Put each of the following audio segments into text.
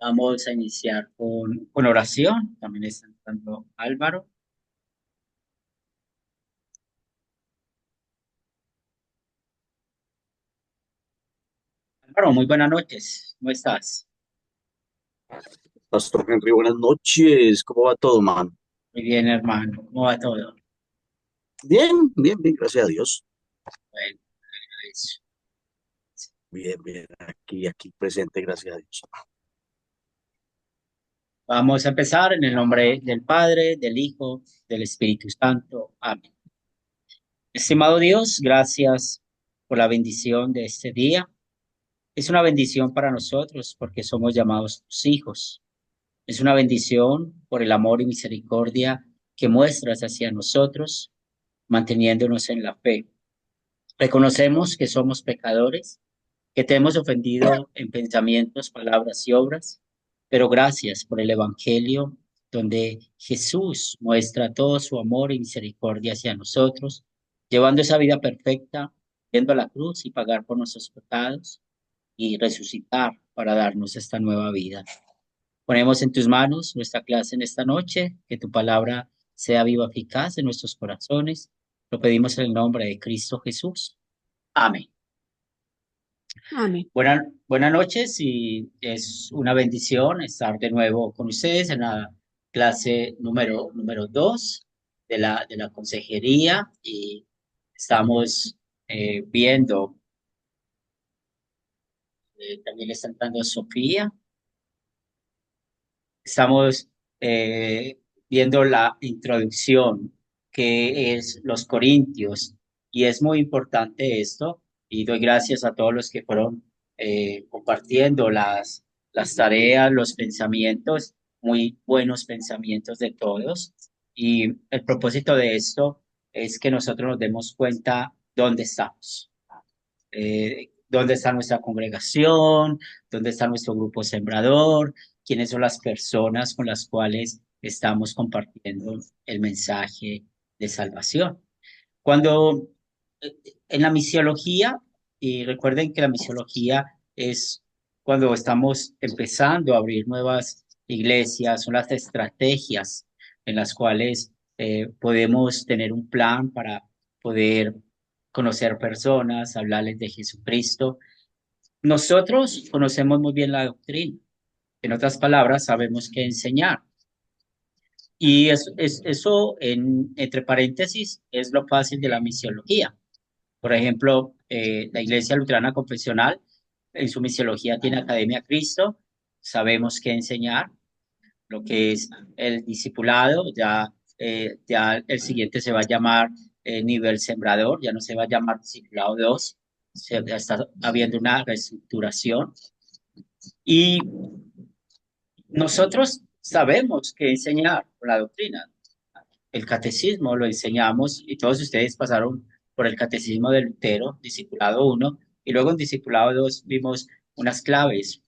Vamos a iniciar con oración. También está entrando Álvaro. Álvaro, muy buenas noches. ¿Cómo estás? Pastor Henry, buenas noches. ¿Cómo va todo, man? Muy bien, hermano. ¿Cómo va todo? Bien, bien, bien, gracias a Dios. Bueno, eso. Bien, bien, aquí presente, gracias a Dios. Vamos a empezar en el nombre del Padre, del Hijo, del Espíritu Santo. Amén. Estimado Dios, gracias por la bendición de este día. Es una bendición para nosotros porque somos llamados tus hijos. Es una bendición por el amor y misericordia que muestras hacia nosotros, manteniéndonos en la fe. Reconocemos que somos pecadores, que te hemos ofendido en pensamientos, palabras y obras, pero gracias por el Evangelio, donde Jesús muestra todo su amor y misericordia hacia nosotros, llevando esa vida perfecta, yendo a la cruz y pagar por nuestros pecados y resucitar para darnos esta nueva vida. Ponemos en tus manos nuestra clase en esta noche, que tu palabra sea viva, eficaz en nuestros corazones. Lo pedimos en el nombre de Cristo Jesús. Amén. Amén. Buenas noches y es una bendición estar de nuevo con ustedes en la clase número 2 de la consejería y estamos viendo, también le está entrando Sofía. Estamos viendo la introducción, que es los Corintios, y es muy importante esto, y doy gracias a todos los que fueron compartiendo las tareas, los pensamientos, muy buenos pensamientos de todos, y el propósito de esto es que nosotros nos demos cuenta dónde estamos, dónde está nuestra congregación, dónde está nuestro grupo sembrador, quiénes son las personas con las cuales estamos compartiendo el mensaje de salvación. Cuando en la misiología, y recuerden que la misiología es cuando estamos empezando a abrir nuevas iglesias, son las estrategias en las cuales podemos tener un plan para poder conocer personas, hablarles de Jesucristo. Nosotros conocemos muy bien la doctrina. En otras palabras, sabemos qué enseñar. Y eso, entre paréntesis, es lo fácil de la misiología. Por ejemplo, la Iglesia Luterana Confesional en su misiología tiene Academia Cristo, sabemos qué enseñar, lo que es el discipulado, ya el siguiente se va a llamar nivel sembrador, ya no se va a llamar discipulado 2, ya está habiendo una reestructuración. Y nosotros sabemos qué enseñar con la doctrina. El catecismo lo enseñamos y todos ustedes pasaron por el catecismo de Lutero, discipulado uno y luego en discipulado 2 vimos unas claves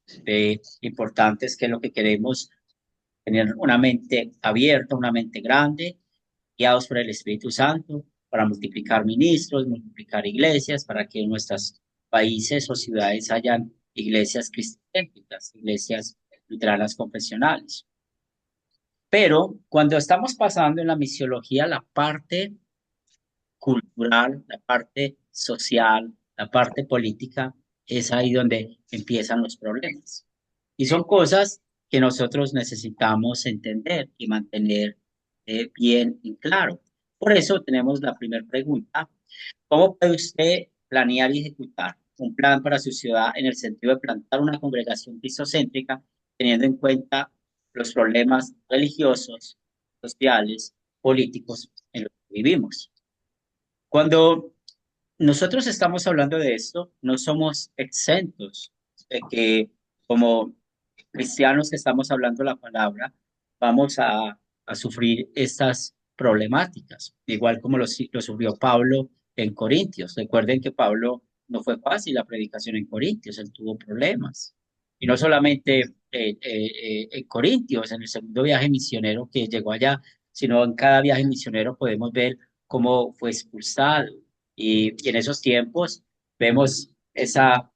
importantes, que es lo que queremos: tener una mente abierta, una mente grande, guiados por el Espíritu Santo, para multiplicar ministros, multiplicar iglesias, para que en nuestros países o ciudades hayan iglesias cristianas, iglesias luteranas confesionales. Pero cuando estamos pasando en la misiología, la parte cultural, la parte social, la parte política, es ahí donde empiezan los problemas. Y son cosas que nosotros necesitamos entender y mantener bien en claro. Por eso tenemos la primera pregunta: ¿cómo puede usted planear y ejecutar un plan para su ciudad en el sentido de plantar una congregación cristocéntrica, teniendo en cuenta los problemas religiosos, sociales, políticos en los que vivimos? Cuando nosotros estamos hablando de esto, no somos exentos de que, como cristianos que estamos hablando la palabra, vamos a sufrir estas problemáticas, igual como lo sufrió Pablo en Corintios. Recuerden que Pablo no fue fácil la predicación en Corintios, él tuvo problemas. Y no solamente en Corintios, en el segundo viaje misionero que llegó allá, sino en cada viaje misionero podemos ver cómo fue expulsado. Y en esos tiempos vemos esa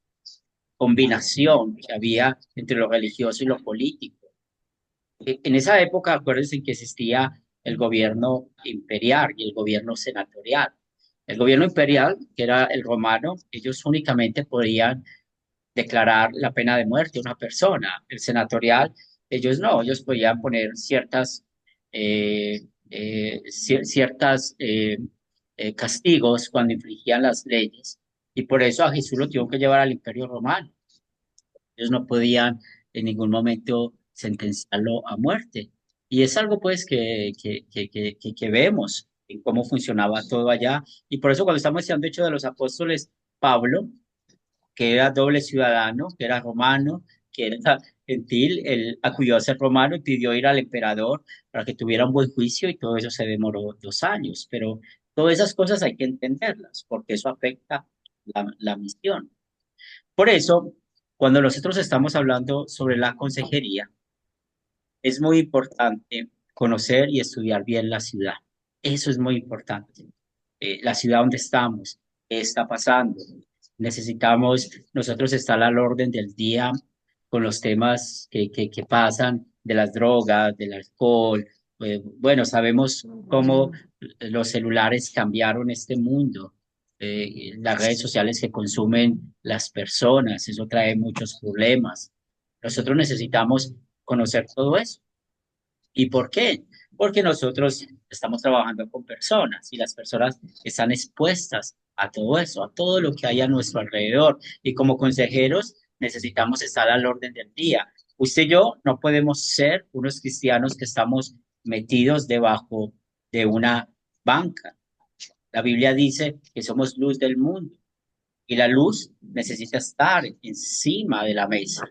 combinación que había entre lo religioso y lo político. En esa época, acuérdense que existía el gobierno imperial y el gobierno senatorial. El gobierno imperial, que era el romano, ellos únicamente podían declarar la pena de muerte a una persona. El senatorial, ellos no, ellos podían poner eh, ciertas castigos cuando infringían las leyes. Y por eso a Jesús lo tuvieron que llevar al Imperio Romano. Ellos no podían en ningún momento sentenciarlo a muerte. Y es algo pues que vemos en cómo funcionaba todo allá. Y por eso cuando estamos estudiando Hechos de los Apóstoles, Pablo, que era doble ciudadano, que era romano, que era gentil, él acudió a ser romano y pidió ir al emperador para que tuviera un buen juicio y todo eso se demoró 2 años. Pero todas esas cosas hay que entenderlas porque eso afecta la misión. Por eso, cuando nosotros estamos hablando sobre la consejería, es muy importante conocer y estudiar bien la ciudad. Eso es muy importante. La ciudad donde estamos, qué está pasando. Necesitamos nosotros estar al orden del día con los temas que pasan de las drogas, del alcohol. Bueno, sabemos cómo los celulares cambiaron este mundo, las redes sociales que consumen las personas, eso trae muchos problemas. Nosotros necesitamos conocer todo eso. ¿Y por qué? Porque nosotros estamos trabajando con personas y las personas están expuestas a todo eso, a todo lo que hay a nuestro alrededor. Y como consejeros necesitamos estar al orden del día. Usted y yo no podemos ser unos cristianos que estamos metidos debajo de una banca. La Biblia dice que somos luz del mundo y la luz necesita estar encima de la mesa.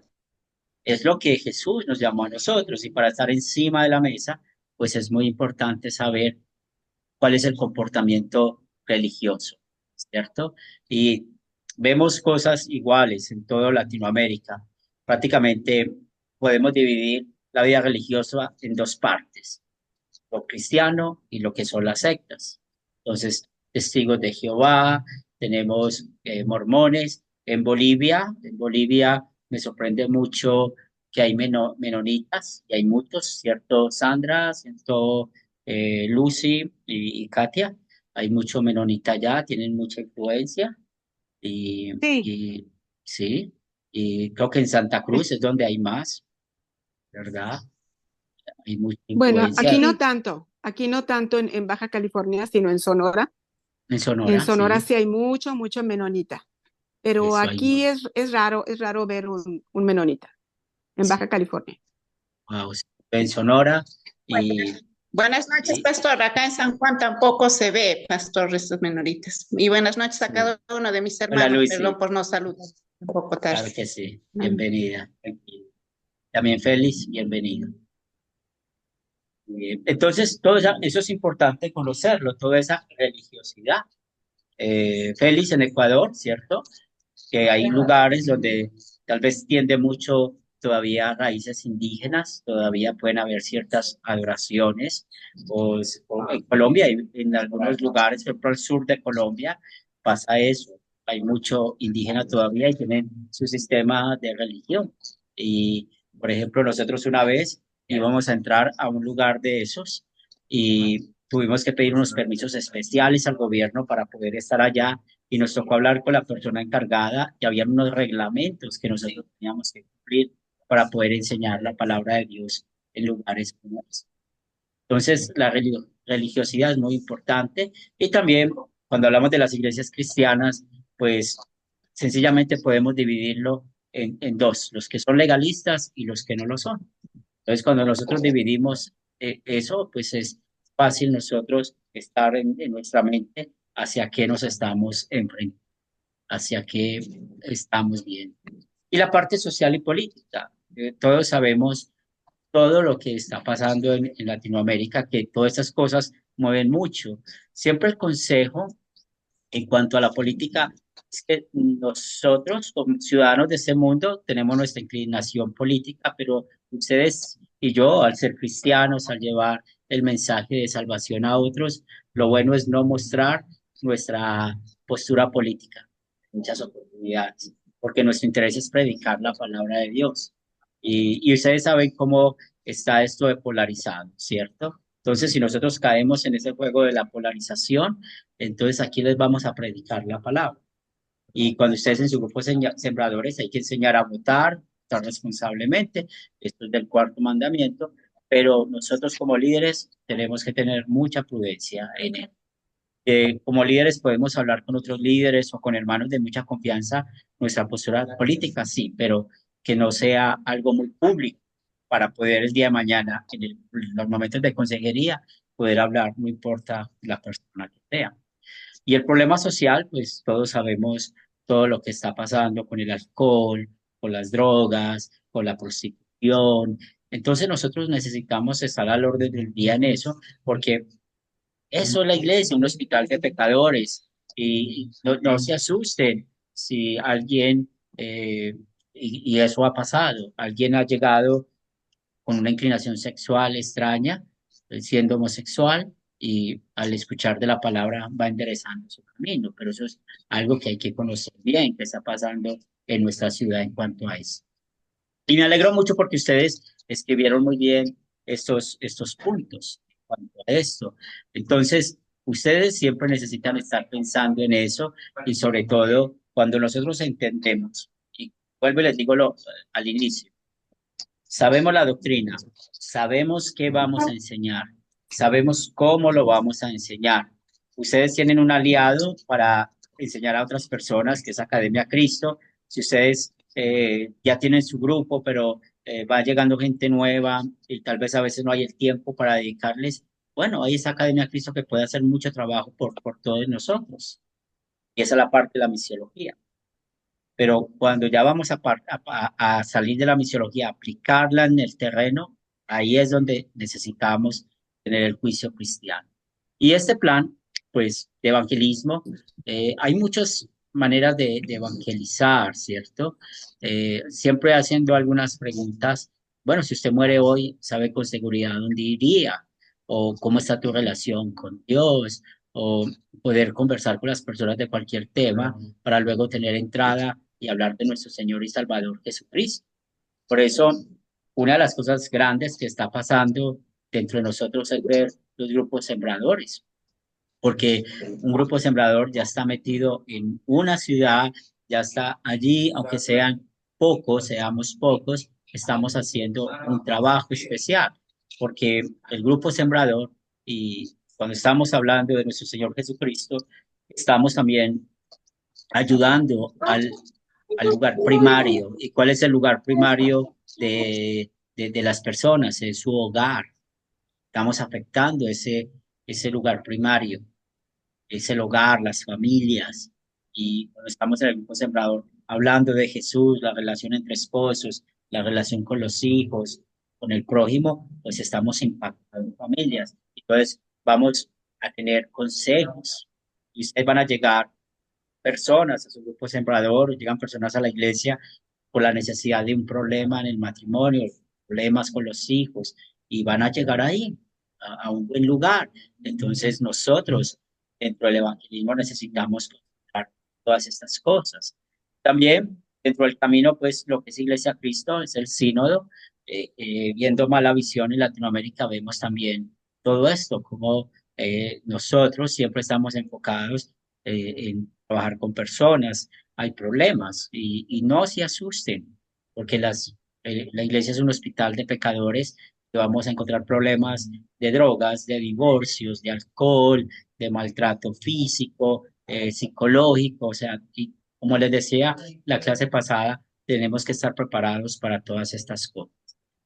Es lo que Jesús nos llamó a nosotros y para estar encima de la mesa, pues es muy importante saber cuál es el comportamiento religioso, ¿cierto? Y vemos cosas iguales en toda Latinoamérica. Prácticamente podemos dividir la vida religiosa en dos partes, lo cristiano y lo que son las sectas. Entonces, testigos de Jehová, tenemos mormones. En Bolivia me sorprende mucho que hay menonitas, y hay muchos, ¿cierto, Sandra? ¿Cierto, Lucy y Katia? Hay mucho menonita allá, tienen mucha influencia y, Sí, y sí, y creo que en Santa Cruz es donde hay más, ¿verdad? Hay mucha bueno, influencia aquí no tanto en Baja California, sino en Sonora. en En Sonora, Sonora sí. sí hay mucho, mucho menonita, pero Eso hay aquí es raro ver un menonita en sí, Baja California. wow, sí. En Sonora y, Buenas noches, y pastor. Acá en San Juan tampoco se ve, pastor, estos menoritas. Y buenas noches a sí. cada uno de mis Hola hermanos. Perdón Lucy, por no saludar un poco claro tarde. que sí, bienvenida. Tranquila. También Félix, bienvenido. Entonces, eso es importante conocerlo, toda esa religiosidad. Félix en Ecuador, ¿cierto? Que hay lugares donde tal vez tiende mucho todavía raíces indígenas, todavía pueden haber ciertas adoraciones, o en Colombia, en algunos lugares, por ejemplo, al sur de Colombia, pasa eso, hay mucho indígena todavía y tienen su sistema de religión. Y, por ejemplo, nosotros una vez íbamos a entrar a un lugar de esos y tuvimos que pedir unos permisos especiales al gobierno para poder estar allá y nos tocó hablar con la persona encargada y había unos reglamentos que nosotros teníamos que cumplir para poder enseñar la palabra de Dios en lugares como estos. Entonces, la religiosidad es muy importante y también cuando hablamos de las iglesias cristianas, pues sencillamente podemos dividirlo en dos, los que son legalistas y los que no lo son. Entonces, cuando nosotros dividimos eso, pues es fácil nosotros estar en nuestra mente hacia qué nos estamos enfrentando, hacia qué estamos bien. Y la parte social y política. Todos sabemos todo lo que está pasando en Latinoamérica, que todas estas cosas mueven mucho. Siempre el consejo en cuanto a la política es que nosotros, como ciudadanos de este mundo, tenemos nuestra inclinación política, pero ustedes y yo, al ser cristianos, al llevar el mensaje de salvación a otros, lo bueno es no mostrar nuestra postura política en muchas oportunidades. porque nuestro interés es predicar la palabra de Dios. Y ustedes saben cómo está esto de polarizado, ¿cierto? Entonces, si nosotros caemos en ese juego de la polarización, entonces aquí les vamos a predicar la palabra. Y cuando ustedes en su grupo sembradores hay que enseñar a votar responsablemente, esto es del cuarto mandamiento, pero nosotros como líderes tenemos que tener mucha prudencia en él. Como líderes podemos hablar con otros líderes o con hermanos de mucha confianza, nuestra postura política sí, pero que no sea algo muy público para poder el día de mañana, en los momentos de consejería, poder hablar, no importa la persona que sea. Y el problema social, pues todos sabemos todo lo que está pasando con el alcohol, con las drogas, con la prostitución. Entonces nosotros necesitamos estar al orden del día en eso, porque eso es la iglesia, un hospital de pecadores. Y no se asusten si alguien, y eso ha pasado, alguien ha llegado con una inclinación sexual extraña, siendo homosexual, y al escuchar de la palabra va enderezando su camino. Pero eso es algo que hay que conocer bien, que está pasando en nuestra ciudad en cuanto a eso. Y me alegro mucho porque ustedes escribieron muy bien estos puntos en cuanto a esto. Entonces, ustedes siempre necesitan estar pensando en eso y sobre todo cuando nosotros entendemos, y vuelvo y les digo al inicio, sabemos la doctrina, sabemos qué vamos a enseñar, sabemos cómo lo vamos a enseñar. Ustedes tienen un aliado para enseñar a otras personas, que es Academia Cristo. Si ustedes ya tienen su grupo, pero va llegando gente nueva y tal vez a veces no hay el tiempo para dedicarles, bueno, ahí está Academia Cristo que puede hacer mucho trabajo por todos nosotros. Y esa es la parte de la misiología. Pero cuando ya vamos a salir de la misiología, aplicarla en el terreno, ahí es donde necesitamos tener el juicio cristiano. Y este plan, pues, de evangelismo, hay muchas maneras de evangelizar, ¿cierto? Siempre haciendo algunas preguntas. Bueno, si usted muere hoy, ¿sabe con seguridad dónde iría? ¿O cómo está tu relación con Dios? O poder conversar con las personas de cualquier tema para luego tener entrada y hablar de nuestro Señor y Salvador Jesucristo. Por eso, una de las cosas grandes que está pasando dentro de nosotros es ver los grupos sembradores, porque un grupo sembrador ya está metido en una ciudad, ya está allí, aunque sean pocos, seamos pocos, estamos haciendo un trabajo especial, porque el grupo sembrador, y cuando estamos hablando de nuestro Señor Jesucristo, estamos también ayudando al lugar primario. ¿Y cuál es el lugar primario de las personas? Es su hogar. Estamos afectando ese lugar primario, es el hogar, las familias. Y cuando estamos en el grupo sembrador hablando de Jesús, la relación entre esposos, la relación con los hijos, con el prójimo, pues estamos impactando familias. Entonces vamos a tener consejos y ustedes van a llegar personas a su grupo sembrador, llegan personas a la iglesia por la necesidad de un problema en el matrimonio, problemas con los hijos, y van a llegar ahí, a un buen lugar. Entonces nosotros, dentro del evangelismo, necesitamos considerar todas estas cosas. También, dentro del camino, pues lo que es Iglesia Cristo es el sínodo. Viendo mala visión en Latinoamérica, vemos también todo esto, como nosotros siempre estamos enfocados en trabajar con personas, hay problemas y no se asusten, porque la iglesia es un hospital de pecadores que vamos a encontrar problemas de drogas, de divorcios, de alcohol, de maltrato físico, psicológico, o sea, y como les decía la clase pasada, tenemos que estar preparados para todas estas cosas.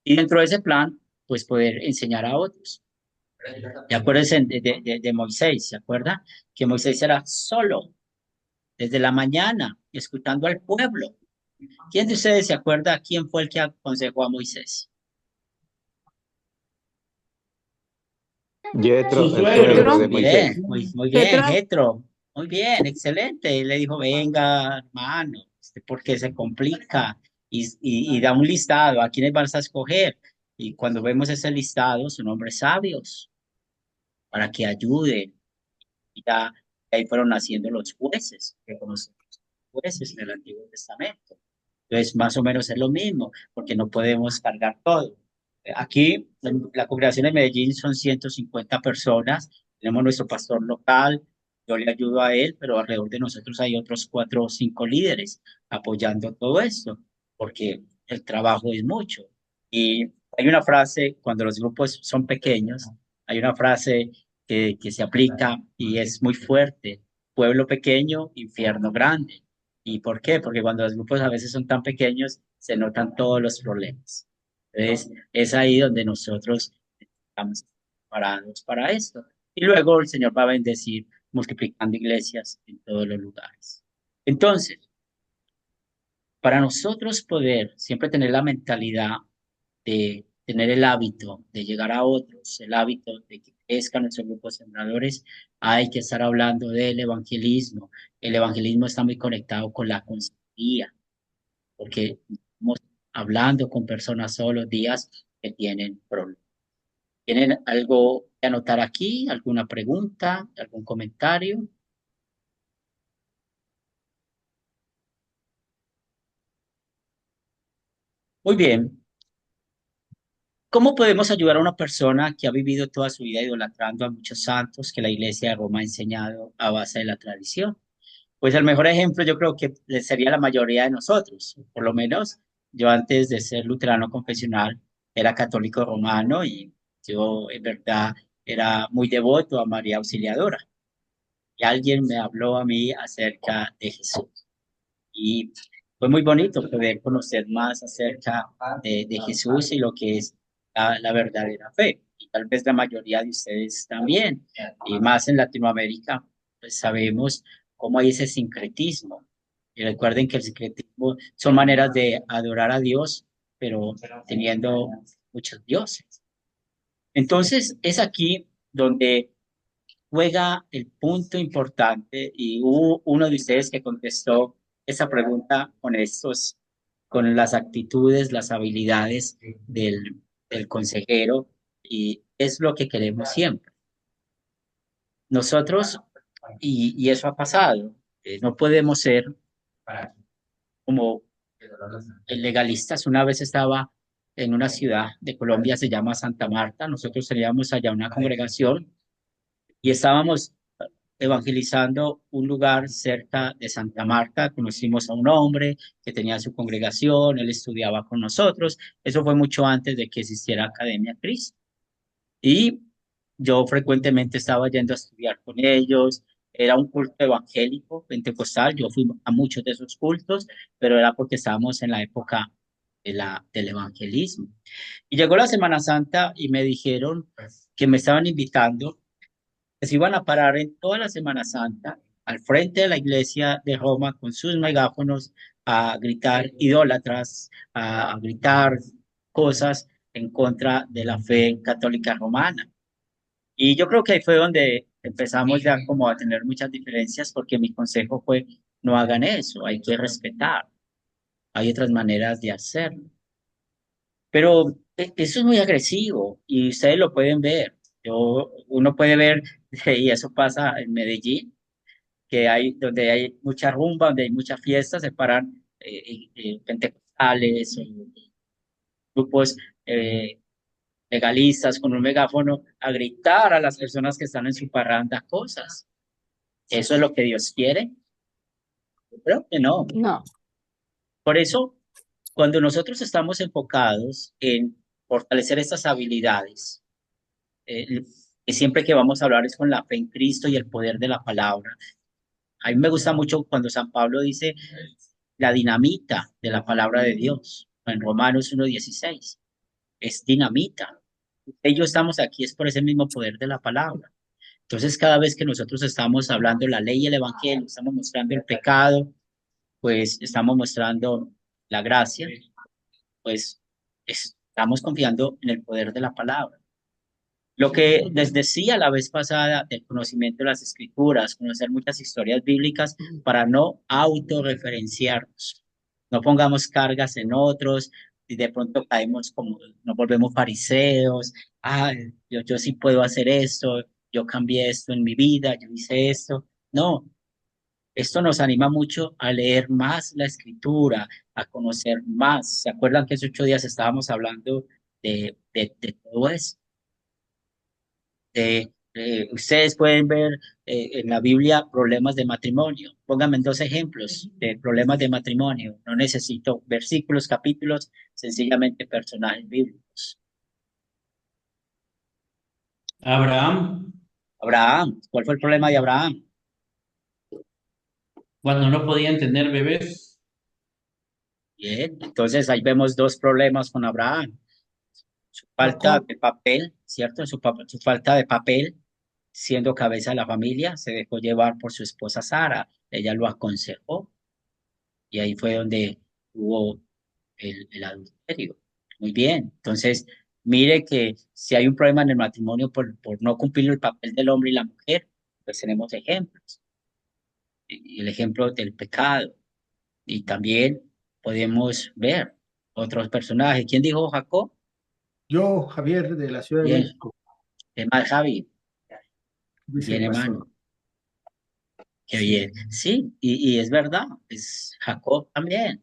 Y dentro de ese plan, pues poder enseñar a otros. Y acuérdense de Moisés, ¿se acuerda? Que Moisés era solo desde la mañana, escuchando al pueblo. ¿Quién de ustedes se acuerda quién fue el que aconsejó a Moisés? Yetro, Su el suegro. suegro Jetro, de Muy Moisés. bien, muy bien, Jetro, Jetro. Muy bien, excelente. Y le dijo, venga, hermano, ¿por qué se complica? Y da un listado, ¿a quiénes vas a escoger? Y cuando vemos ese listado, son hombres sabios para que ayuden. Y ya ahí fueron naciendo los jueces que conocemos. jueces en el Antiguo Testamento. Entonces, más o menos es lo mismo, porque no podemos cargar todo. Aquí, en la congregación de Medellín son 150 personas, tenemos nuestro pastor local, yo le ayudo a él, pero alrededor de nosotros hay otros 4 o 5 líderes apoyando todo esto, porque el trabajo es mucho. Y hay una frase, cuando los grupos son pequeños, hay una frase que se aplica y es muy fuerte: pueblo pequeño, infierno grande. ¿Y por qué? Porque cuando los grupos a veces son tan pequeños, se notan todos los problemas. Entonces, es ahí donde nosotros estamos preparados para esto. Y luego el Señor va a bendecir multiplicando iglesias en todos los lugares. Entonces, para nosotros poder siempre tener la mentalidad de tener el hábito de llegar a otros, el hábito de que crezcan nuestros grupos sembradores, hay que estar hablando del evangelismo. El evangelismo está muy conectado con la consejería, porque estamos hablando con personas todos los días que tienen problemas. ¿Tienen algo que anotar aquí? ¿Alguna pregunta? ¿Algún comentario? Muy bien. ¿Cómo podemos ayudar a una persona que ha vivido toda su vida idolatrando a muchos santos que la Iglesia de Roma ha enseñado a base de la tradición? Pues el mejor ejemplo yo creo que sería la mayoría de nosotros. Por lo menos yo, antes de ser luterano confesional, era católico romano, y yo en verdad era muy devoto a María Auxiliadora. Y alguien me habló a mí acerca de Jesús. Y fue muy bonito poder conocer más acerca de Jesús y lo que es la verdadera fe. Y tal vez la mayoría de ustedes también. Y más en Latinoamérica, pues sabemos cómo hay ese sincretismo. Y recuerden que el sincretismo son maneras de adorar a Dios, pero teniendo muchos dioses. Entonces, es aquí donde juega el punto importante, y hubo uno de ustedes que contestó esa pregunta con con las actitudes, las habilidades del consejero, y es lo que queremos siempre. Nosotros, y eso ha pasado, no podemos ser como legalistas. Una vez estaba en una ciudad de Colombia, se llama Santa Marta, nosotros teníamos allá una congregación y estábamos evangelizando un lugar cerca de Santa Marta. Conocimos a un hombre que tenía su congregación, él estudiaba con nosotros. Eso fue mucho antes de que existiera Academia Cristo. Y yo frecuentemente estaba yendo a estudiar con ellos. Era un culto evangélico, pentecostal. Yo fui a muchos de esos cultos, pero era porque estábamos en la época del evangelismo. Y llegó la Semana Santa y me dijeron que me estaban invitando, que se iban a parar en toda la Semana Santa al frente de la iglesia de Roma con sus megáfonos a gritar idólatras, a gritar cosas en contra de la fe católica romana. Y yo creo que ahí fue donde empezamos ya como a tener muchas diferencias, porque mi consejo fue: no hagan eso, hay que respetar, hay otras maneras de hacerlo. Pero eso es muy agresivo y ustedes lo pueden ver. Uno puede ver, y eso pasa en Medellín, que hay, donde hay mucha rumba, donde hay muchas fiestas, se paran pentecostales o grupos eh, legalistas con un megáfono a gritar a las personas que están en su parranda cosas. ¿Eso es lo que Dios quiere? Yo creo que no. No. Por eso, cuando nosotros estamos enfocados en fortalecer estas habilidades, y siempre que vamos a hablar es con la fe en Cristo y el poder de la palabra. A mí me gusta mucho cuando San Pablo dice la dinamita de la palabra de Dios en Romanos 1:16. Es dinamita. Ellos estamos aquí es por ese mismo poder de la palabra. Entonces, cada vez que nosotros estamos hablando la ley y el evangelio, estamos mostrando el pecado, pues estamos mostrando la gracia, pues estamos confiando en el poder de la palabra. Lo que les decía la vez pasada del conocimiento de las escrituras, conocer muchas historias bíblicas para no autorreferenciarnos. No pongamos cargas en otros y de pronto caemos como, nos volvemos fariseos. Ah, yo sí puedo hacer esto, yo cambié esto en mi vida, yo hice esto. No, Esto nos anima mucho a leer más la escritura, a conocer más. ¿Se acuerdan que hace 8 días estábamos hablando de todo eso? Ustedes pueden ver en la Biblia problemas de matrimonio. Pónganme dos ejemplos de problemas de matrimonio. No necesito versículos, capítulos, sencillamente personajes bíblicos. Abraham, Abraham, ¿cuál fue el problema de Abraham? cuando no podían tener bebés. Bien, entonces ahí vemos dos problemas con Abraham. Su falta Jacob, de papel, ¿cierto? Su falta de papel, siendo cabeza de la familia, se dejó llevar por su esposa Sara. Ella lo aconsejó y ahí fue donde hubo el adulterio. Muy bien, entonces mire que si hay un problema en el matrimonio por no cumplir el papel del hombre y la mujer, pues tenemos ejemplos. Y el ejemplo del pecado. Y también podemos ver otros personajes. ¿Quién dijo Jacob? Yo, Javier, de la Ciudad de Bien, México, es más, Javi. dice el Bien, pastor. hermano. Qué Sí, bien. Sí, y es verdad, es Jacob también.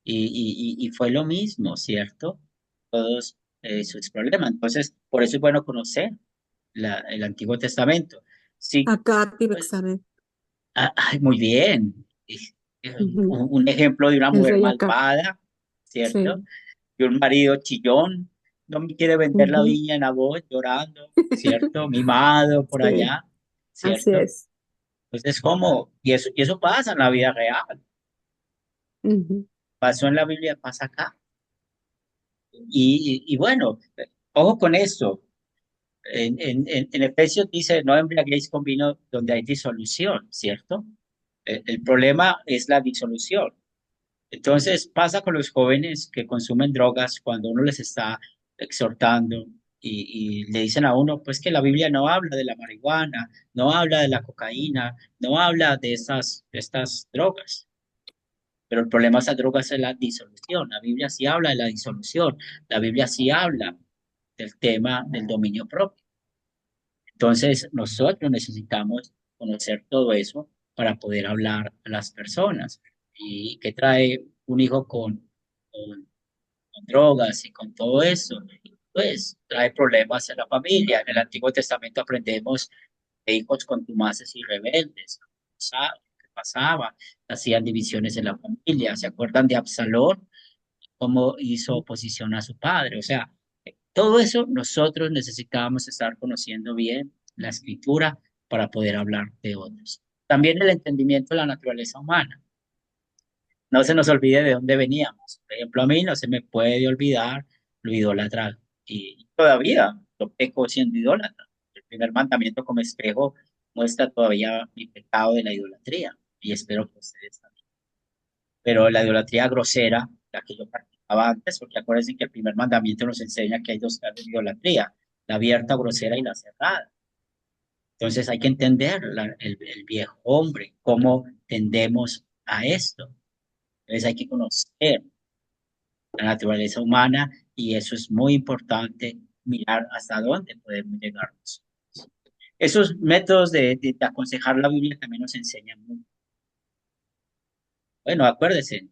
Y fue lo mismo, ¿cierto? Todos sus problemas. Entonces, por eso es bueno conocer el Antiguo Testamento. Sí, Agat y pues, Bexabe. muy bien. Ujú. Un ejemplo de una El mujer rey Agat. malvada, ¿cierto? Sí. De un marido chillón, no me quiere vender la Ujú. viña en Nabot, llorando, ¿cierto? Mimado por Sí, allá, así ¿cierto? es. Entonces, ¿cómo? Y eso pasa en la vida real. Ujú. Pasó en la Biblia, pasa acá. Y bueno, ojo con esto. En Efesios dice, no embriaguéis con vino donde hay disolución, ¿cierto? El problema es la disolución. Entonces pasa con los jóvenes que consumen drogas cuando uno les está exhortando y le dicen a uno, pues que la Biblia no habla de la marihuana, no habla de la cocaína, no habla de estas drogas. Pero el problema de esas drogas es la disolución. La Biblia sí habla de la disolución. La Biblia sí habla del tema del dominio propio. Entonces, nosotros necesitamos conocer todo eso para poder hablar a las personas. ¿Y qué trae un hijo con drogas y con todo eso? Pues trae problemas en la familia. En el Antiguo Testamento aprendemos de hijos contumaces y rebeldes. ¿Qué pasaba? Hacían divisiones en la familia. ¿Se acuerdan de Absalón? Cómo hizo oposición a su padre. O sea, todo eso nosotros necesitábamos estar conociendo bien la escritura para poder hablar de otros. También el entendimiento de la naturaleza humana. No se nos olvide de dónde veníamos. Por ejemplo, a mí no se me puede olvidar lo idólatra. Y todavía lo peco siendo idólatra. El primer mandamiento como espejo muestra todavía mi pecado de la idolatría. Y espero que ustedes también. Pero la idolatría grosera, la que yo practicaba antes, porque acuérdense que el primer mandamiento nos enseña que hay dos clases de idolatría, la abierta, grosera y la cerrada. Entonces hay que entender el viejo hombre, cómo tendemos a esto. Entonces hay que conocer la naturaleza humana y eso es muy importante, mirar hasta dónde podemos llegar nosotros. Esos métodos de aconsejar la Biblia también nos enseñan mucho. Bueno, acuérdense,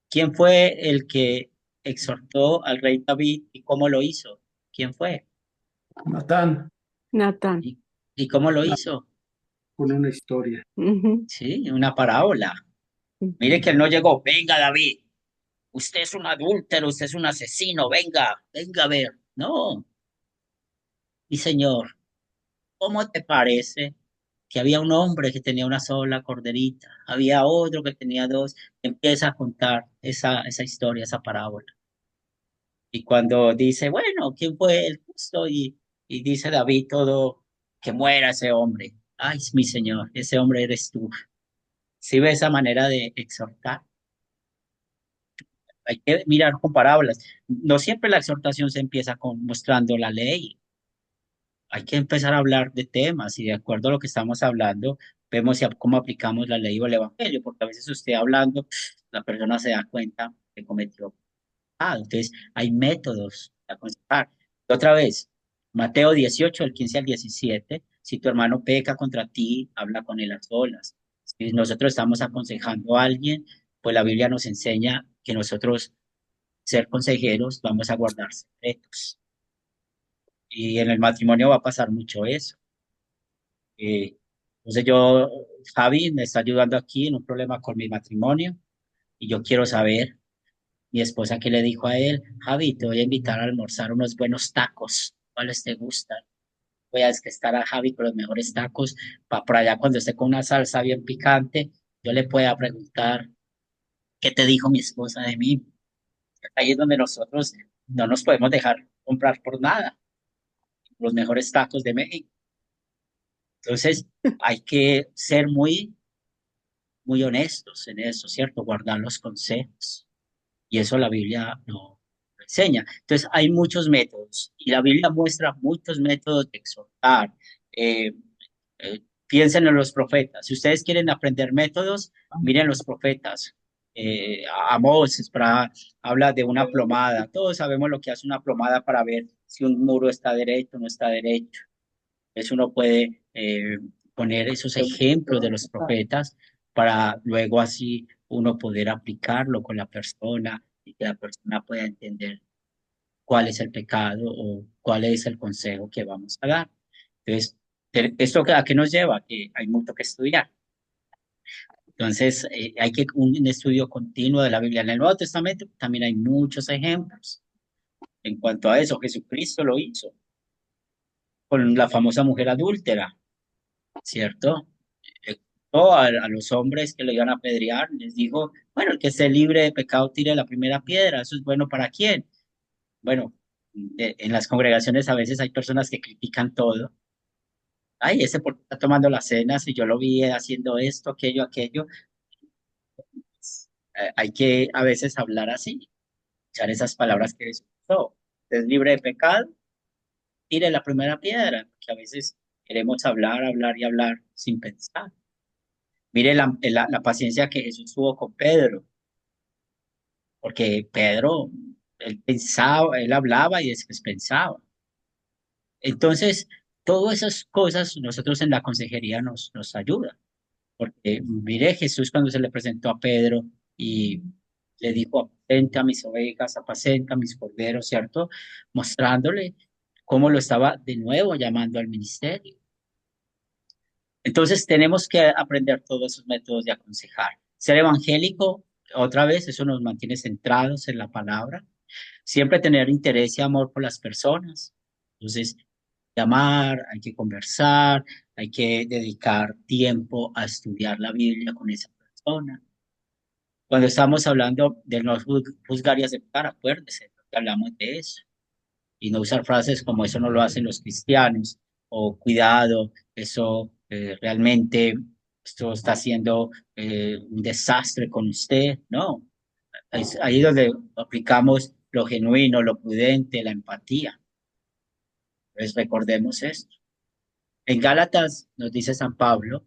¿quién fue el que exhortó al rey David y cómo lo hizo? ¿Quién fue? Natán, Natán. ¿Y cómo lo hizo? con una historia. Ujú. Sí, una parábola. Mire que él no llegó, venga David, usted es un adúltero, usted es un asesino, venga, venga a ver. No, mi señor, ¿cómo te parece que había un hombre que tenía una sola corderita? Había otro que tenía dos. Empieza a contar esa historia, esa parábola. Y cuando dice, bueno, ¿quién fue el justo? Y dice David todo, que muera ese hombre. Ay, mi Señor, ese hombre eres tú. Si ve esa manera de exhortar, hay que mirar con parábolas. No siempre la exhortación se empieza con mostrando la ley. Hay que empezar a hablar de temas y de acuerdo a lo que estamos hablando, vemos cómo aplicamos la ley o el evangelio, porque a veces usted hablando, la persona se da cuenta que cometió. Entonces hay métodos de aconsejar. Otra vez, Mateo 18, del 15 al 17, si tu hermano peca contra ti, habla con él a solas. Si nosotros estamos aconsejando a alguien, pues la Biblia nos enseña que nosotros, ser consejeros, vamos a guardar secretos. Y en el matrimonio va a pasar mucho eso. Entonces Javi me está ayudando aquí en un problema con mi matrimonio y yo quiero saber, mi esposa que le dijo a él, Javi, te voy a invitar a almorzar unos buenos tacos, ¿cuáles te gustan? Voy a desquestar a Javi con los mejores tacos, para por allá cuando esté con una salsa bien picante, yo le pueda preguntar, ¿qué te dijo mi esposa de mí? Ahí es donde nosotros no nos podemos dejar comprar por nada, los mejores tacos de México. Entonces, hay que ser muy honestos en eso, ¿cierto? Guardar los consejos. Y eso la Biblia no lo enseña. Entonces, hay muchos métodos y la Biblia muestra muchos métodos de exhortar. Eh, Piensen en los profetas. Si ustedes quieren aprender métodos, miren los profetas. Amós habla de una plomada. Todos sabemos lo que hace una plomada para ver si un muro está derecho o no está derecho. Eso uno puede poner esos ejemplos de los profetas para luego así uno poder aplicarlo con la persona y que la persona pueda entender cuál es el pecado o cuál es el consejo que vamos a dar. Entonces, ¿esto a qué nos lleva? Que hay mucho que estudiar. Entonces, hay que un estudio continuo de la Biblia. En el Nuevo Testamento también hay muchos ejemplos. En cuanto a eso, Jesucristo lo hizo con la famosa mujer adúltera, ¿cierto? A los hombres que le iban a apedrear, les dijo, bueno, el que esté libre de pecado tire la primera piedra, eso es bueno para quién. Bueno, en las congregaciones a veces hay personas que critican todo. Ay, ese porque está tomando las cenas y yo lo vi haciendo esto, aquello, aquello. Hay que a veces hablar así, echar esas palabras que Jesús usó. Es libre de pecado, tire la primera piedra, porque a veces queremos hablar, hablar y hablar sin pensar. Mire la paciencia que Jesús tuvo con Pedro, porque Pedro, él pensaba, él hablaba y después pensaba. Entonces, todas esas cosas nosotros en la consejería nos ayudan, porque mire Jesús cuando se le presentó a Pedro y le dijo, apacenta mis ovejas, apacenta mis corderos, ¿cierto? Mostrándole cómo lo estaba de nuevo llamando al ministerio. Entonces tenemos que aprender todos esos métodos de aconsejar. Ser evangélico, otra vez, eso nos mantiene centrados en la palabra. Siempre tener interés y amor por las personas. Entonces, llamar, hay que conversar, hay que dedicar tiempo a estudiar la Biblia con esa persona. Cuando estamos hablando de no juzgar y aceptar, acuérdese que hablamos de eso y no usar frases como eso no lo hacen los cristianos o cuidado, eso realmente esto está haciendo un desastre con usted. No, es ahí donde aplicamos lo genuino, lo prudente, la empatía. Pues recordemos esto. En Gálatas nos dice San Pablo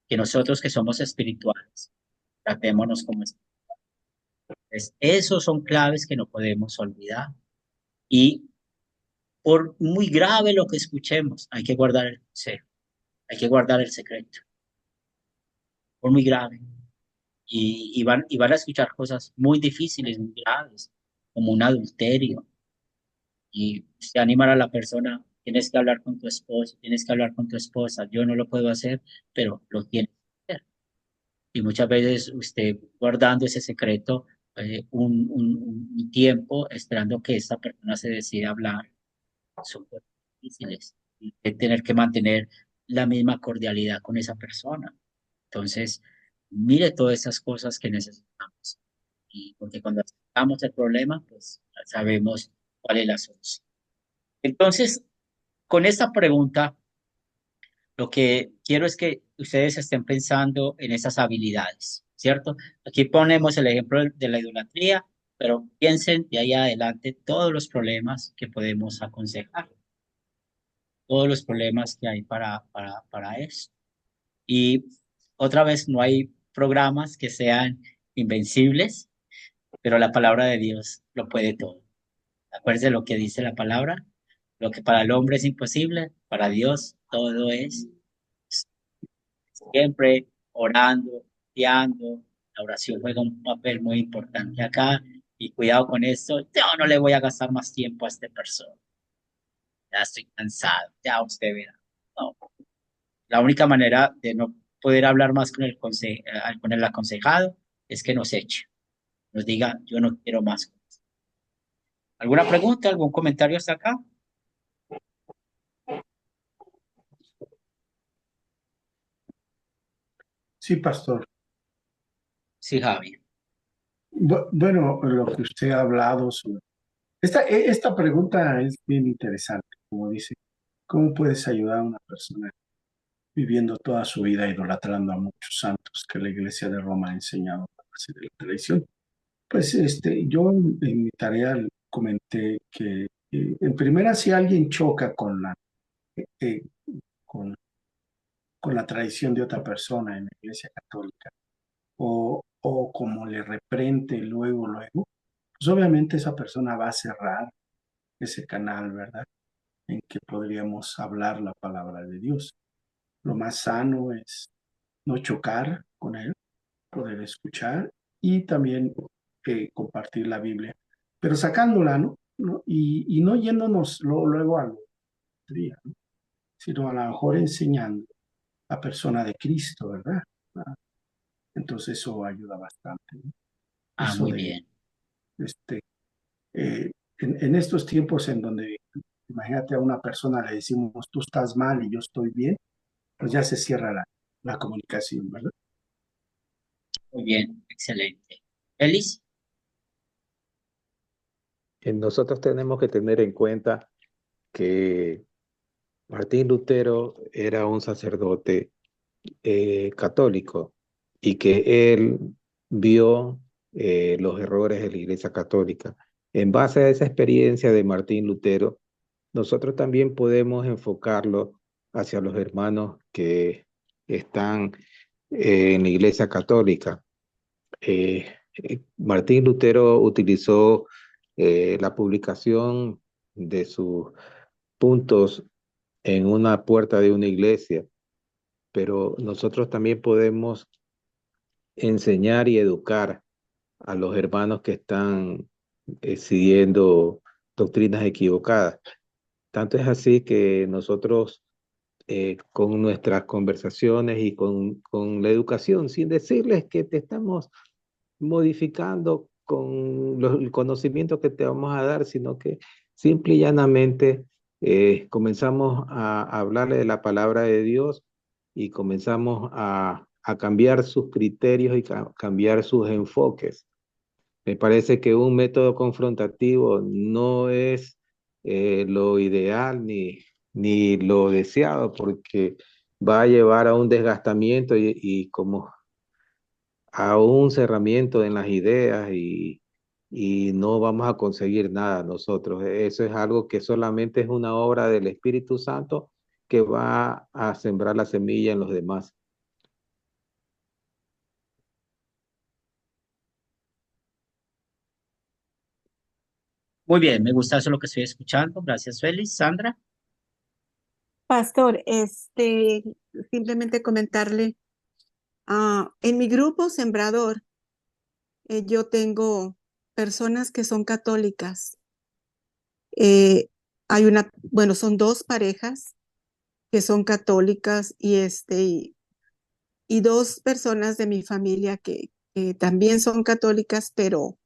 que nosotros que somos espirituales, tratémonos como espirituales. Esos son claves que no podemos olvidar. Y por muy grave lo que escuchemos, hay que guardar el consejo, hay que guardar el secreto, por muy grave. Y van a escuchar cosas muy difíciles, muy graves, como un adulterio. Y usted animar a la persona, tienes que hablar con tu esposo, tienes que hablar con tu esposa, yo no lo puedo hacer, pero lo tienes que hacer. Y muchas veces usted guardando ese secreto un tiempo, esperando que esta persona se decida hablar, son cosas difíciles. Y tener que mantener la misma cordialidad con esa persona. Entonces, mire todas esas cosas que necesitamos. Y porque cuando aceptamos el problema, pues sabemos cuál es la solución. Entonces, con esta pregunta, lo que quiero es que ustedes estén pensando en esas habilidades, ¿cierto? Aquí ponemos el ejemplo de la idolatría, pero piensen de ahí adelante todos los problemas que podemos aconsejar, todos los problemas que hay para eso. Y otra vez, no hay programas que sean invencibles, pero la palabra de Dios lo puede todo. Acuérdense lo que dice la palabra, lo que para el hombre es imposible, para Dios todo es siempre orando, guiando. La oración juega un papel muy importante acá y cuidado con esto. Yo no le voy a gastar más tiempo a esta persona. Ya estoy cansado, ya usted verá. No. La única manera de no poder hablar más con con el aconsejado es que nos eche, nos diga, yo no quiero más. ¿Alguna pregunta, algún comentario hasta acá? Sí, pastor. Sí, Javi. Bueno, lo que usted ha hablado sobre... Esta pregunta es bien interesante, como dice, ¿cómo puedes ayudar a una persona viviendo toda su vida idolatrando a muchos santos que la Iglesia de Roma ha enseñado a base de la tradición? Pues yo en mi tarea comenté que en primera si alguien choca eh, con, con la tradición de otra persona en la Iglesia Católica o como le reprende luego, pues obviamente esa persona va a cerrar ese canal, ¿verdad? En que podríamos hablar la palabra de Dios. Lo más sano es no chocar con él, poder escuchar y también compartir la Biblia, pero sacándola, ¿no? ¿No? Y no yéndonos luego a la idolatría, ¿no? Sino a lo mejor enseñando a persona de Cristo, ¿verdad? Ah, entonces eso ayuda bastante, ¿no? Ah, Eso muy de, bien. este, en estos tiempos en donde, imagínate a una persona le decimos, tú estás mal y yo estoy bien, pues ya se cierra la comunicación, ¿verdad? Muy bien, excelente. Elis, Nosotros tenemos que tener en cuenta que Martín Lutero era un sacerdote católico y que él vio los errores de la Iglesia Católica. En base a esa experiencia de Martín Lutero, nosotros también podemos enfocarlo hacia los hermanos que están en la Iglesia Católica. Martín Lutero utilizó la publicación de sus puntos en una puerta de una iglesia, pero nosotros también podemos enseñar y educar a los hermanos que están siguiendo doctrinas equivocadas. Tanto es así que nosotros con nuestras conversaciones y con la educación, sin decirles que te estamos modificando con el conocimiento que te vamos a dar, sino que simple y llanamente comenzamos a hablarle de la palabra de Dios y comenzamos a cambiar sus criterios y cambiar sus enfoques. Me parece que un método confrontativo no es lo ideal ni lo deseado, porque va a llevar a un desgastamiento y como a un cerramiento en las ideas y no vamos a conseguir nada nosotros. Eso es algo que solamente es una obra del Espíritu Santo que va a sembrar la semilla en los demás. muy bien, me gusta eso lo que estoy escuchando. Gracias, Félix. Sandra, Pastor, simplemente comentarle, en mi grupo Sembrador, yo tengo personas que son católicas. Hay bueno, son dos parejas que son católicas y dos personas de mi familia que también son católicas, pero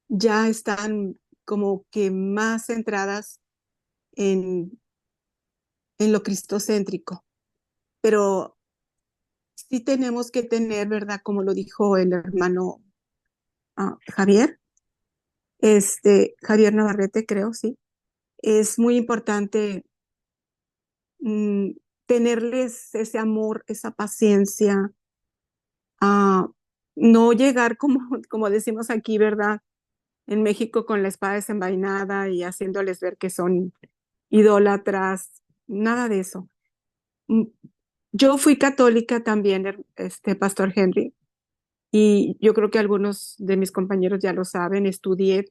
ya están como que más centradas en, en lo cristocéntrico. Pero sí tenemos que tener, ¿verdad? Como lo dijo el hermano Javier, Javier Navarrete, creo, sí. Es muy importante mm, tenerles ese amor, esa paciencia, a no llegar como, como decimos aquí, ¿verdad? En México con la espada desenvainada y haciéndoles ver que son idólatras, nada de eso. Mm, Yo fui católica también, Pastor Henry, y yo creo que algunos de mis compañeros ya lo saben, estudié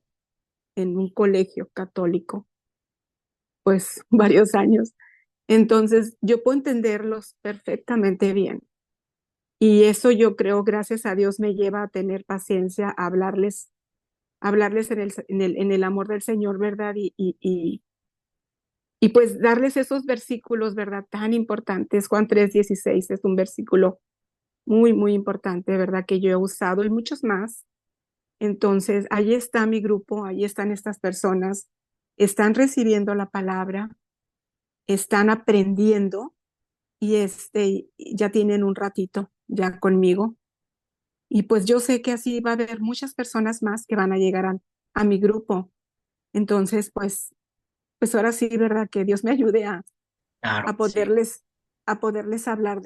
en un colegio católico, pues varios años. Entonces, yo puedo entenderlos perfectamente bien. Y eso yo creo, gracias a Dios, me lleva a tener paciencia, a hablarles en el amor del Señor, ¿verdad? Y pues darles esos versículos, ¿verdad? Tan importantes. Juan 3:16 es un versículo muy, muy importante, ¿verdad? Que yo he usado y muchos más. Entonces, ahí está mi grupo, ahí están estas personas, están recibiendo la palabra, están aprendiendo y ya tienen un ratito ya conmigo. Y pues yo sé que así va a haber muchas personas más que van a llegar a mi grupo. Entonces, pues ahora sí, ¿verdad? Que Dios me ayude Claro, a sí, poderles, a poderles hablar